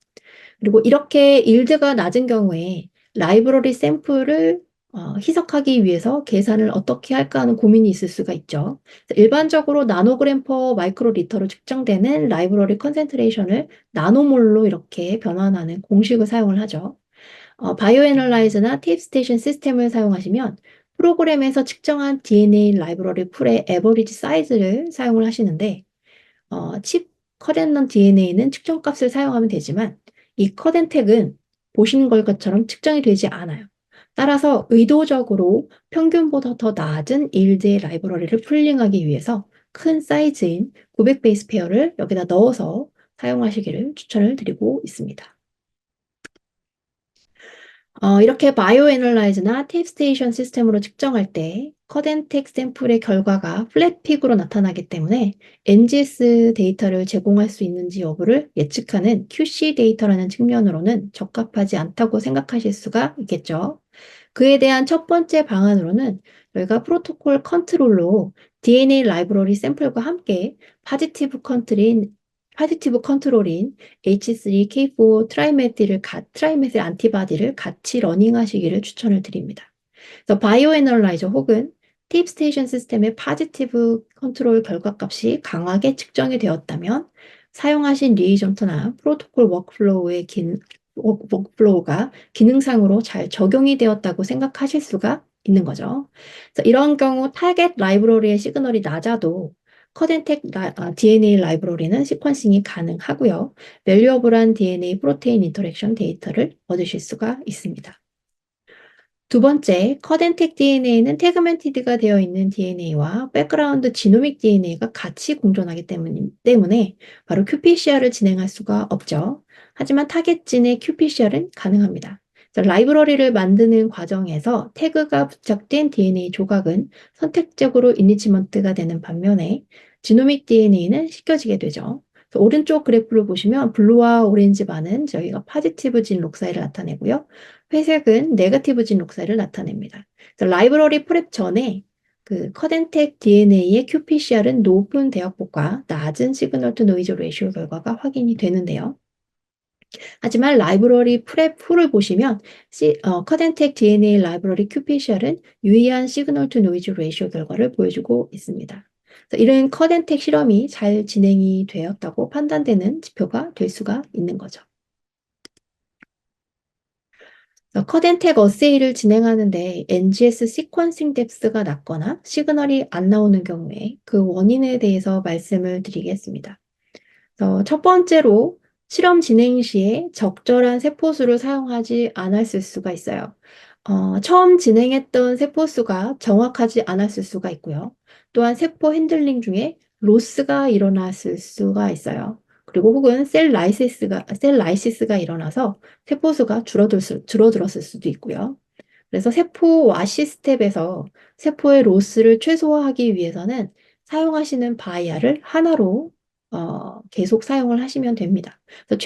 그리고 이렇게 일드가 낮은 경우에 라이브러리 샘플을 희석하기 위해서 계산을 어떻게 할까 하는 고민이 있을 수가 있죠. 일반적으로 나노그램 퍼 마이크로 리터로 측정되는 라이브러리 컨센트레이션을 나노몰로 이렇게 변환하는 공식을 사용을 하죠. 바이오 애널라이저나 테이프 스테이션 시스템을 사용하시면 프로그램에서 측정한 DNA 라이브러리 풀의 에버리지 사이즈를 사용을 하시는데 칩 컷앤런 DNA는 측정값을 사용하면 되지만 이 컷앤택은 보시는 것처럼 측정이 되지 않아요. 따라서 의도적으로 평균보다 더 낮은 일드의 라이브러리를 풀링하기 위해서 큰 사이즈인 900 베이스 페어를 여기다 넣어서 사용하시기를 추천을 드리고 있습니다. 이렇게 바이오 애널라이즈나 탭스테이션 시스템으로 측정할 때 컷앤텍 샘플의 결과가 플랫픽으로 나타나기 때문에 NGS 데이터를 제공할 수 있는지 여부를 예측하는 QC 데이터라는 측면으로는 적합하지 않다고 생각하실 수가 있겠죠. 그에 대한 첫 번째 방안으로는 저희가 프로토콜 컨트롤로 DNA 라이브러리 샘플과 함께 파지티브 컨트롤인 H3K4 트라이메틸 안티바디를 같이 러닝하시기를 추천을 드립니다. 그래서 바이오 애널라이저 혹은 팁 스테이션 시스템의 파지티브 컨트롤 결과값이 강하게 측정이 되었다면 사용하신 리에이전트나 프로토콜 워크플로우가 기능상으로 잘 적용이 되었다고 생각하실 수가 있는 거죠. 그래서 이런 경우 타겟 라이브러리의 시그널이 낮아도 DNA 라이브러리는 시퀀싱이 가능하고요. 밸류어블한 DNA 프로테인 인터랙션 데이터를 얻으실 수가 있습니다. 두 번째, 커덴텍 DNA는 태그멘티드가 되어 있는 DNA와 백그라운드 지노믹 DNA가 같이 공존하기 때문에 바로 qPCR을 진행할 수가 없죠. 하지만 타겟진의 qPCR은 가능합니다. 라이브러리를 만드는 과정에서 태그가 부착된 DNA 조각은 선택적으로 이니치먼트가 되는 반면에 지노믹 DNA는 씻겨지게 되죠. 오른쪽 그래프를 보시면 블루와 오렌지 반은 저희가 파지티브 진 록사이를 나타내고요. 회색은 네거티브 진 록사이를 나타냅니다. 그래서 라이브러리 프랩 전에 그 커덴텍 DNA의 qPCR은 높은 대역폭과 낮은 시그널 투 노이즈 레이쇼 결과가 확인이 되는데요. 하지만 라이브러리 프랩 후를 보시면 커덴텍 DNA 라이브러리 qPCR은 유의한 시그널 투 노이즈 레이쇼 결과를 보여주고 있습니다. 이런 커덴텍 실험이 잘 진행이 되었다고 판단되는 지표가 될 수가 있는 거죠. 커덴텍 어세이를 진행하는데 NGS 시퀀싱 뎁스가 낮거나 시그널이 안 나오는 경우에 그 원인에 대해서 말씀을 드리겠습니다. 첫 번째로 실험 진행 시에 적절한 세포수를 사용하지 않았을 수가 있어요. 처음 진행했던 세포수가 정확하지 않았을 수가 있고요. 또한 세포 핸들링 중에 로스가 일어났을 수가 있어요. 그리고 혹은 셀 라이시스가 일어나서 세포수가 줄어들었을 수도 있고요. 그래서 세포 와시 스텝에서 세포의 로스를 최소화하기 위해서는 사용하시는 바이아를 하나로 계속 사용을 하시면 됩니다. 그래서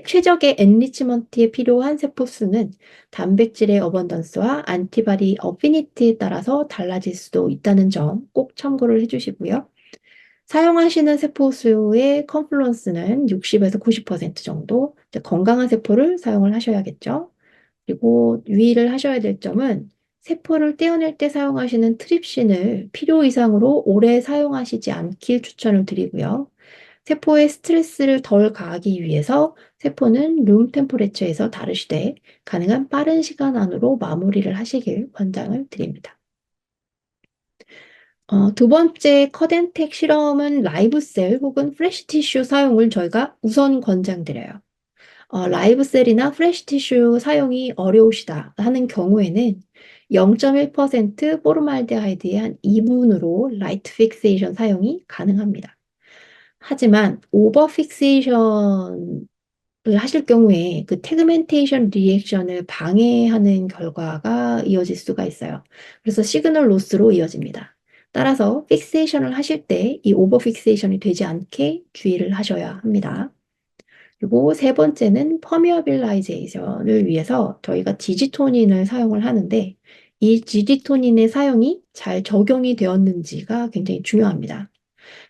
최적의 엔리치먼트에 필요한 세포수는 단백질의 어번던스와 안티바디 어피니티에 따라서 달라질 수도 있다는 점 꼭 참고를 해주시고요. 사용하시는 세포수의 컨플루언스는 60에서 90% 정도 건강한 세포를 사용을 하셔야겠죠. 그리고 유의를 하셔야 될 점은 세포를 떼어낼 때 사용하시는 트립신을 필요 이상으로 오래 사용하시지 않길 추천을 드리고요. 세포에 스트레스를 덜 가하기 위해서 세포는 룸 템퍼레처에서 다루시되 가능한 빠른 시간 안으로 마무리를 하시길 권장을 드립니다. 두 번째 커덴텍 실험은 라이브셀 혹은 프레시 티슈 사용을 저희가 우선 권장드려요. 라이브셀이나 프레시 티슈 사용이 어려우시다 하는 경우에는 0.1% 포르말데하이드의 한 2분으로 라이트 픽세이션 사용이 가능합니다. 하지만 오버 픽세이션을 하실 경우에 그 태그멘테이션 리액션을 방해하는 결과가 이어질 수가 있어요. 그래서 시그널 로스로 이어집니다. 따라서 픽세이션을 하실 때 이 오버 픽세이션이 되지 않게 주의를 하셔야 합니다. 그리고 세 번째는 퍼미어빌라이제이션을 위해서 저희가 디지토닌을 사용을 하는데 이 디지토닌의 사용이 잘 적용이 되었는지가 굉장히 중요합니다.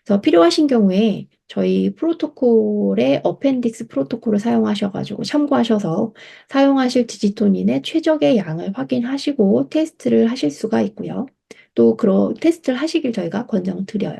그래서 필요하신 경우에 저희 프로토콜의 어펜딕스 프로토콜을 사용하셔가지고 참고하셔서 사용하실 디지토닌의 최적의 양을 확인하시고 테스트를 하실 수가 있고요. 또 그런 테스트를 하시길 저희가 권장드려요.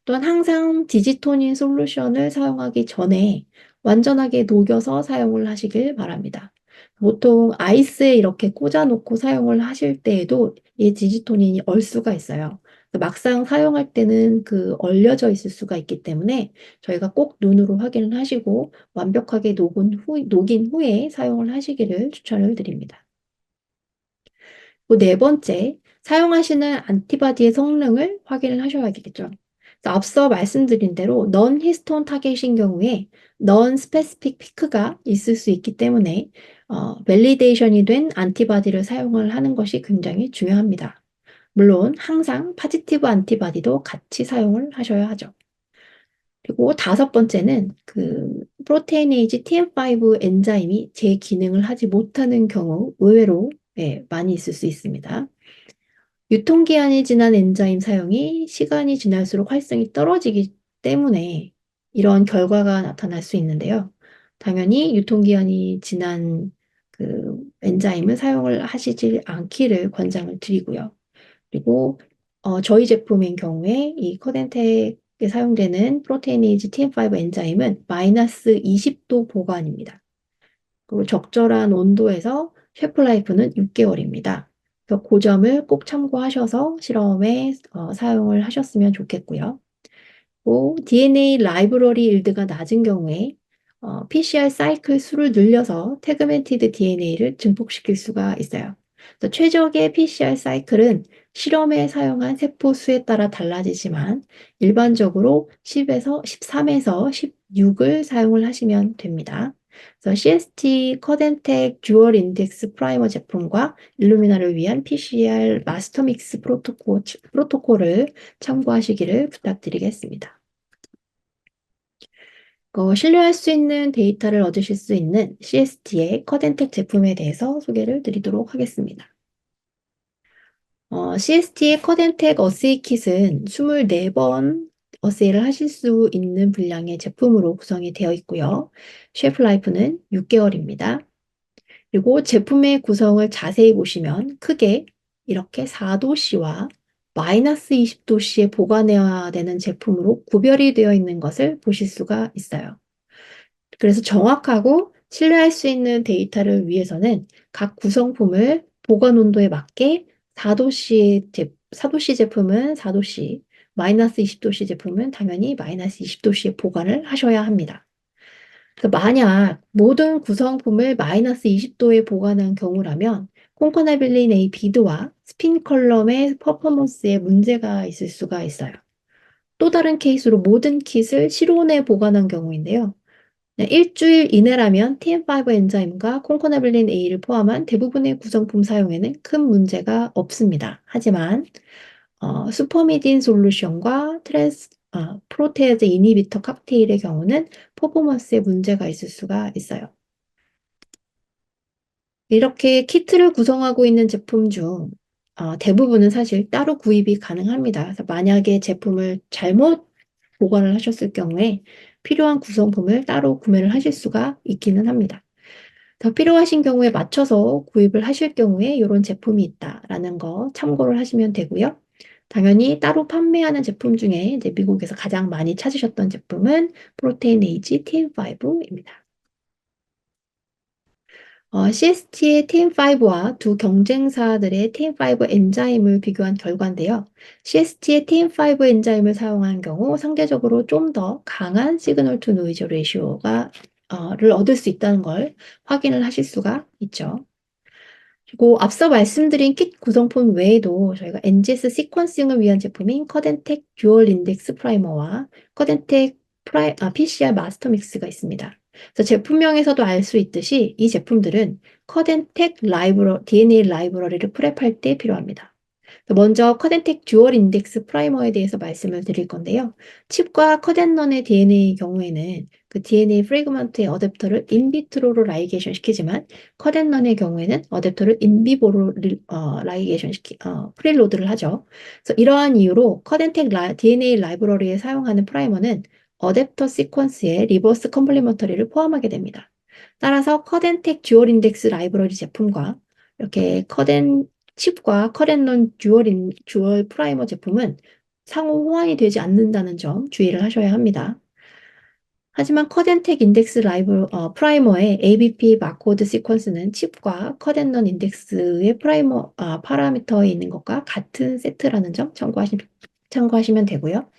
또한 항상 디지토닌 솔루션을 사용하기 전에 완전하게 녹여서 사용을 하시길 바랍니다. 보통 아이스에 이렇게 꽂아놓고 사용을 하실 때에도 이 디지토닌이 얼 수가 있어요. 막상 사용할 때는 그 얼려져 있을 수가 있기 때문에 저희가 꼭 눈으로 확인을 하시고 완벽하게 녹인 후에 사용을 하시기를 추천을 드립니다. 네 번째, 사용하시는 안티바디의 성능을 확인을 하셔야겠죠. 그래서 앞서 말씀드린 대로 넌 히스톤 타겟인 경우에 넌 스페시픽 피크가 있을 수 있기 때문에 밸리데이션이 된 안티바디를 사용을 하는 것이 굉장히 중요합니다. 물론 항상 파지티브 안티바디도 같이 사용을 하셔야 하죠. 그리고 다섯 번째는 그 프로테이네이지 TM5 엔자임이 제 기능을 하지 못하는 경우 의외로 많이 있을 수 있습니다. 유통기한이 지난 엔자임 사용이 시간이 지날수록 활성이 떨어지기 때문에 이런 결과가 나타날 수 있는데요. 당연히 유통기한이 지난 그 엔자임을 사용을 하시지 않기를 권장을 드리고요. 그리고 저희 제품인 경우에 이 커덴텍에 사용되는 프로테이니지 TM5 엔자임은 마이너스 20도 보관입니다. 그리고 적절한 온도에서 셰프 라이프는 6개월입니다. 그래서 그 점을 꼭 참고하셔서 실험에 사용을 하셨으면 좋겠고요. 또 DNA 라이브러리 일드가 낮은 경우에 PCR 사이클 수를 늘려서 태그멘티드 DNA를 증폭시킬 수가 있어요. 그래서 최적의 PCR 사이클은 실험에 사용한 세포 수에 따라 달라지지만 일반적으로 13에서 16을 사용을 하시면 됩니다. 그래서 CST 커덴텍 듀얼 인덱스 프라이머 제품과 일루미나를 위한 PCR 마스터 믹스 프로토콜을 참고하시기를 부탁드리겠습니다. 신뢰할 수 있는 데이터를 얻으실 수 있는 CST의 커덴텍 제품에 대해서 소개를 드리도록 하겠습니다. CST의 커덴텍 어세이 킷은 24번 어세이를 하실 수 있는 분량의 제품으로 구성이 되어 있고요. 셰프 라이프는 6개월입니다. 그리고 제품의 구성을 자세히 보시면 크게 이렇게 4도씨와 마이너스 20도씨에 보관해야 되는 제품으로 구별이 되어 있는 것을 보실 수가 있어요. 그래서 정확하고 신뢰할 수 있는 데이터를 위해서는 각 구성품을 보관 온도에 맞게 4도씨 제품은 4도씨, 마이너스 20도씨 제품은 당연히 마이너스 20도씨에 보관을 하셔야 합니다. 그래서 만약 모든 구성품을 마이너스 20도에 보관한 경우라면 콘커나빌린 A 비드와 스핀 컬럼의 퍼포먼스에 문제가 있을 수가 있어요. 또 다른 케이스로 모든 킷을 실온에 보관한 경우인데요. 일주일 이내라면 TM5 엔자임과 콘커나빌린 A를 포함한 대부분의 구성품 사용에는 큰 문제가 없습니다. 하지만 수퍼미딘 솔루션과 프로테아제 이니비터 칵테일의 경우는 퍼포먼스에 문제가 있을 수가 있어요. 이렇게 키트를 구성하고 있는 제품 중 대부분은 사실 따로 구입이 가능합니다. 그래서 만약에 제품을 잘못 보관을 하셨을 경우에 필요한 구성품을 따로 구매를 하실 수가 있기는 합니다. 더 필요하신 경우에 맞춰서 구입을 하실 경우에 이런 제품이 있다라는 거 참고를 하시면 되고요. 당연히 따로 판매하는 제품 중에 이제 미국에서 가장 많이 찾으셨던 제품은 프로테인 에이지 TM5입니다. CST의 TM5와 두 경쟁사들의 TM5 엔자임을 비교한 결과인데요. CST의 TM5 엔자임을 사용한 경우 상대적으로 좀 더 강한 시그널 투 노이즈 레이쇼가 를 얻을 수 있다는 걸 확인을 하실 수가 있죠. 그리고 앞서 말씀드린 킷 구성품 외에도 저희가 NGS 시퀀싱을 위한 제품인 커덴텍 듀얼 인덱스 프라이머와 커덴텍 PCR 마스터 믹스가 있습니다. 그래서 제품명에서도 알 수 있듯이 이 제품들은 커덴텍 DNA 라이브러리를 프랩할 때 필요합니다. 먼저 커덴텍 듀얼 인덱스 프라이머에 대해서 말씀을 드릴 건데요. 칩과 커덴런의 DNA 경우에는 그 DNA 프래그먼트의 어댑터를 인비트로로 라이게이션 시키지만 커덴런의 경우에는 어댑터를 인비보로 라이게이션 프리로드를 하죠. 그래서 이러한 이유로 커덴텍 DNA 라이브러리에 사용하는 프라이머는 어댑터 시퀀스에 리버스 컴플리먼터리를 포함하게 됩니다. 따라서 커덴텍 듀얼 인덱스 라이브러리 제품과 이렇게 칩과 커렌런 듀얼 프라이머 제품은 상호 호환이 되지 않는다는 점 주의를 하셔야 합니다. 하지만 커덴텍 인덱스 프라이머의 ABP 마코드 시퀀스는 칩과 커덴런 인덱스의 파라미터에 있는 것과 같은 세트라는 점 참고하시면 되고요.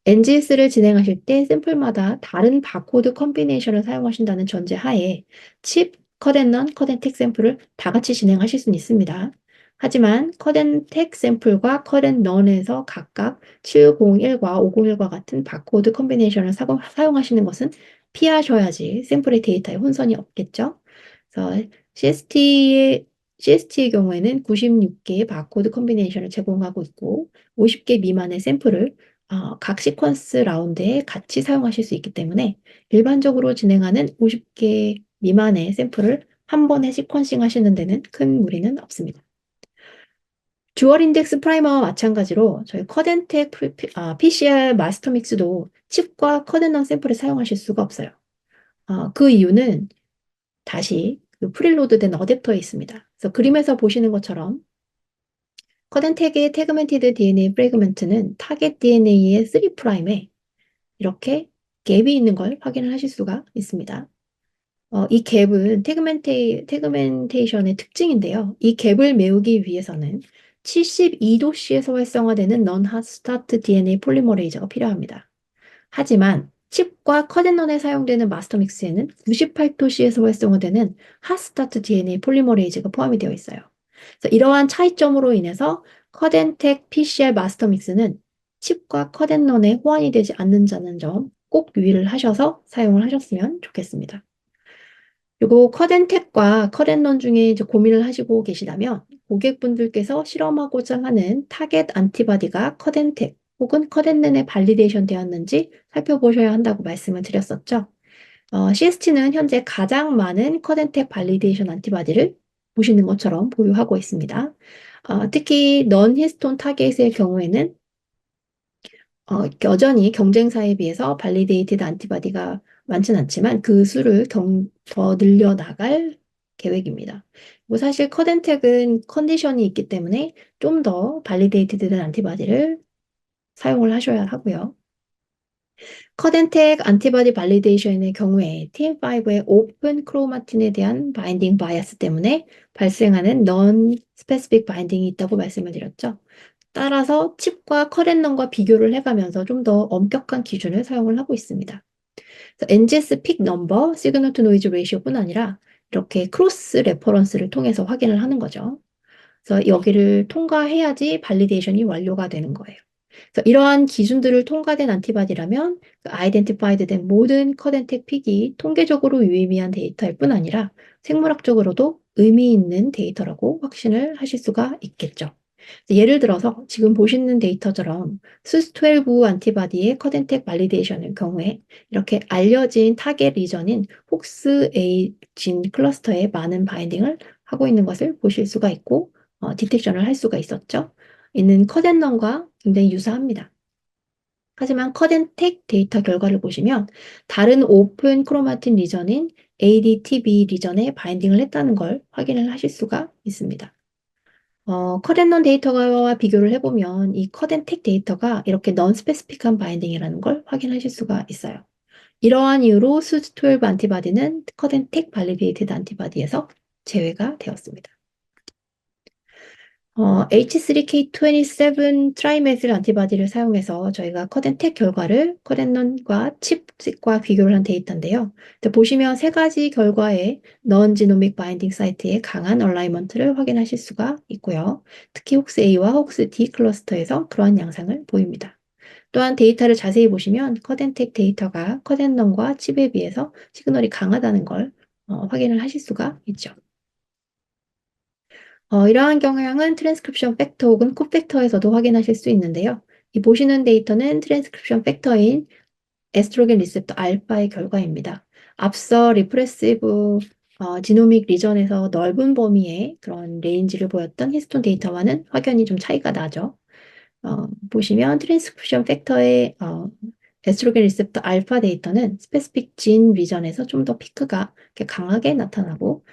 NGS를 진행하실 때 샘플마다 다른 바코드 컴비네이션을 사용하신다는 전제 하에 칩, 커덴런, 커덴텍 샘플을 다 같이 진행하실 수는 있습니다. 하지만 커덴텍 샘플과 커덴 넌에서 각각 701과 501과 같은 바코드 컨비네이션을 사용하시는 것은 피하셔야지 샘플의 데이터에 혼선이 없겠죠. 그래서 CST의 경우에는 96개의 바코드 컨비네이션을 제공하고 있고 50개 미만의 샘플을 각 시퀀스 라운드에 같이 사용하실 수 있기 때문에 일반적으로 진행하는 50개 미만의 샘플을 한 번에 시퀀싱 하시는 데는 큰 무리는 없습니다. 듀얼 인덱스 프라이머와 마찬가지로 저희 커덴텍 PCR 마스터 믹스도 칩과 커덴넌 샘플을 사용하실 수가 없어요. 그 이유는 다시 그 프리로드된 어댑터에 있습니다. 그래서 그림에서 보시는 것처럼 커덴텍의 태그멘티드 DNA 프래그먼트는 타겟 DNA의 3'에 이렇게 갭이 있는 걸 확인을 하실 수가 있습니다. 이 갭은 태그멘테이션의 특징인데요. 이 갭을 메우기 위해서는 72도씨에서 활성화되는 non-hot DNA 폴리머레이즈가 필요합니다. 하지만 칩과 커덴넌에 사용되는 마스터 믹스에는 98도씨에서 활성화되는 핫스타트 DNA 폴리머레이즈가 포함이 되어 있어요. 그래서 이러한 차이점으로 인해서 커덴텍 PCR 마스터 믹스는 칩과 커덴넌에 호환이 되지 않는다는 점 꼭 유의를 하셔서 사용을 하셨으면 좋겠습니다. 그리고 커덴텍과 커덴넌 중에 이제 고민을 하시고 계시다면 고객분들께서 실험하고자 하는 타겟 안티바디가 커덴텍 혹은 커덴넨에 발리데이션 되었는지 살펴보셔야 한다고 말씀을 드렸었죠. CST는 현재 가장 많은 커덴텍 발리데이션 안티바디를 보시는 것처럼 보유하고 있습니다. 특히 넌 히스톤 타겟의 경우에는 여전히 경쟁사에 비해서 발리데이티드 안티바디가 많진 않지만 그 수를 더 늘려나갈 계획입니다. 뭐 사실 커덴텍은 컨디션이 있기 때문에 좀 더 발리데이티드 안티바디를 사용을 하셔야 하고요. 커덴텍 안티바디 발리데이션의 경우에 TM5의 오픈 크로마틴에 대한 바인딩 바이어스 때문에 발생하는 non specific 바인딩이 있다고 말씀을 드렸죠. 따라서 칩과 커렌넌과 비교를 해가면서 좀 더 엄격한 기준을 사용을 하고 있습니다. NGS 픽 넘버, 시그널 투 노이즈 레이시오뿐 아니라 이렇게 크로스 레퍼런스를 통해서 확인을 하는 거죠. 그래서 여기를 통과해야지 발리데이션이 완료가 되는 거예요. 그래서 이러한 기준들을 통과된 안티바디라면 아이덴티파이드 된 모든 커덴텍 픽이 통계적으로 유의미한 데이터일 뿐 아니라 생물학적으로도 의미 있는 데이터라고 확신을 하실 수가 있겠죠. 예를 들어서 지금 보시는 데이터처럼 스스12 안티바디의 커덴텍 발리데이션의 경우에 이렇게 알려진 타겟 리전인 혹스 A 진 클러스터에 많은 바인딩을 하고 있는 것을 보실 수가 있고 디텍션을 할 수가 있었죠. 이는 커덴넌과 굉장히 유사합니다. 하지만 커덴텍 데이터 결과를 보시면 다른 오픈 크로마틴 리전인 ADTB 리전에 바인딩을 했다는 걸 확인을 하실 수가 있습니다. 커덴넌 데이터와 비교를 해보면 이 커덴텍 데이터가 이렇게 넌스페시픽한 바인딩이라는 걸 확인하실 수가 있어요. 이러한 이유로 수즈12 안티바디는 커덴텍 발리데이티드 안티바디에서 제외가 되었습니다. H3K27 트라이메틸 안티바디를 사용해서 저희가 커덴텍 결과를 커덴넌과 칩과 비교를 한 데이터인데요. 보시면 세 가지 결과의 넌 지노믹 바인딩 사이트의 강한 얼라이먼트를 확인하실 수가 있고요. 특히 혹스 A와 혹스 D 클러스터에서 그러한 양상을 보입니다. 또한 데이터를 자세히 보시면 커덴텍 데이터가 커덴넌과 칩에 비해서 시그널이 강하다는 걸 확인을 하실 수가 있죠. 이러한 경향은 트랜스크립션 팩터 혹은 코팩터에서도 확인하실 수 있는데요. 이 보시는 데이터는 트랜스크립션 팩터인 에스트로겐 리셉터 알파의 결과입니다. 앞서 리프레시브 지노믹 리전에서 넓은 범위의 그런 레인지를 보였던 히스톤 데이터와는 확연히 좀 차이가 나죠. 보시면 트랜스크립션 팩터의 에스트로겐 리셉터 알파 데이터는 스페시픽 진 리전에서 좀 더 피크가 강하게 나타나고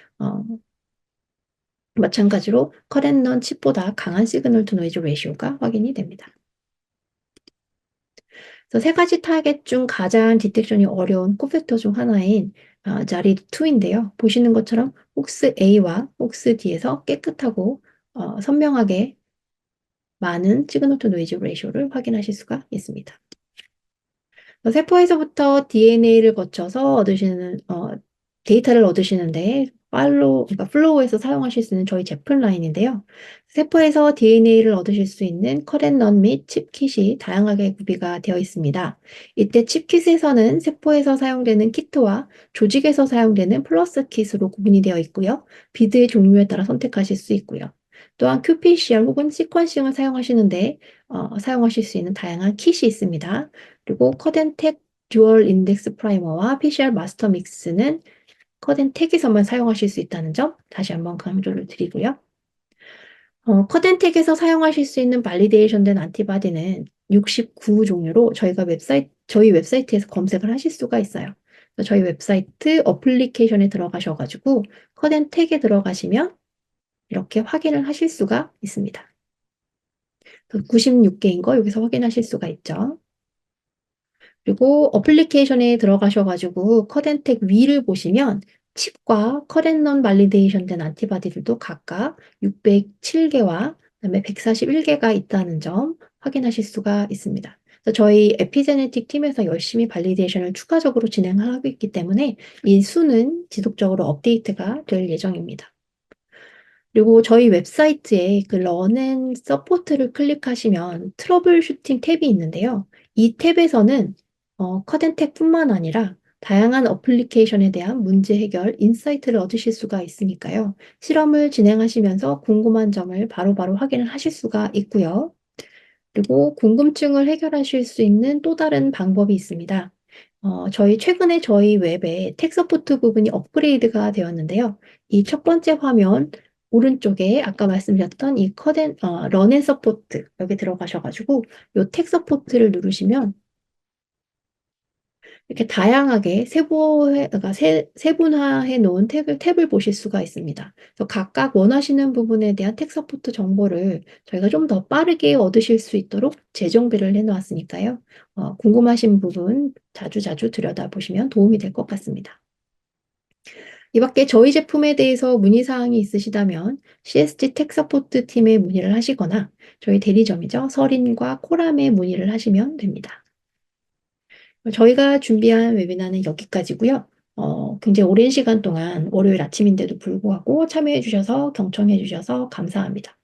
마찬가지로 커렌넌 칩보다 강한 시그널 투 노이즈 레이시오가 확인이 됩니다. 그래서 세 가지 타겟 중 가장 디텍션이 어려운 코팩터 중 하나인 자리2인데요. 보시는 것처럼 혹스 A와 혹스 D에서 깨끗하고 선명하게 많은 시그널 투 노이즈 레이시오를 확인하실 수가 있습니다. 세포에서부터 DNA를 거쳐서 데이터를 얻으시는데 그러니까 플로우에서 사용하실 수 있는 저희 제품 라인인데요. 세포에서 DNA를 얻으실 수 있는 컷앤런 및 칩킷이 다양하게 구비가 되어 있습니다. 이때 칩킷에서는 세포에서 사용되는 키트와 조직에서 사용되는 플러스 킷으로 구분이 되어 있고요. 비드의 종류에 따라 선택하실 수 있고요. 또한 qPCR 혹은 시퀀싱을 사용하실 수 있는 다양한 킷이 있습니다. 그리고 컷앤텍 듀얼 인덱스 프라이머와 PCR 마스터 믹스는 컷앤텍에서만 사용하실 수 있다는 점 다시 한번 강조를 드리고요. 컷앤텍에서 사용하실 수 있는 발리데이션된 안티바디는 69 종류로 저희 웹사이트에서 검색을 하실 수가 있어요. 그래서 저희 웹사이트 어플리케이션에 들어가셔가지고 컷앤텍에 들어가시면 이렇게 확인을 하실 수가 있습니다. 그 96개인 거 여기서 확인하실 수가 있죠. 그리고 어플리케이션에 들어가셔가지고 컷앤텍 위를 보시면 칩과 컷앤런 발리데이션 된 안티바디들도 각각 607개와 그다음에 141개가 있다는 점 확인하실 수가 있습니다. 그래서 저희 에피제네틱 팀에서 열심히 발리데이션을 추가적으로 진행하고 있기 때문에 이 수는 지속적으로 업데이트가 될 예정입니다. 그리고 저희 웹사이트에 그 런앤 서포트를 클릭하시면 트러블 슈팅 탭이 있는데요. 이 탭에서는 컷앤텍뿐만 아니라 다양한 어플리케이션에 대한 문제 해결 인사이트를 얻으실 수가 있으니까요. 실험을 진행하시면서 궁금한 점을 바로바로 확인을 하실 수가 있고요. 그리고 궁금증을 해결하실 수 있는 또 다른 방법이 있습니다. 최근에 저희 웹에 텍 서포트 부분이 업그레이드가 되었는데요. 이 첫 번째 화면 오른쪽에 아까 말씀드렸던 이 런앤 서포트 여기 들어가셔가지고 이 텍 서포트를 누르시면 이렇게 다양하게 그러니까 세분화해 놓은 탭을 보실 수가 있습니다. 그래서 각각 원하시는 부분에 대한 텍 서포트 정보를 저희가 좀 더 빠르게 얻으실 수 있도록 재정비를 해 놓았으니까요. 궁금하신 부분 자주자주 들여다보시면 도움이 될 것 같습니다. 이 밖에 저희 제품에 대해서 문의사항이 있으시다면 CSG 텍 서포트 팀에 문의를 하시거나 저희 대리점이죠. 서린과 코람에 문의를 하시면 됩니다. 저희가 준비한 웨비나는 여기까지고요. 굉장히 오랜 시간 동안 월요일 아침인데도 불구하고 참여해 주셔서 경청해 주셔서 감사합니다.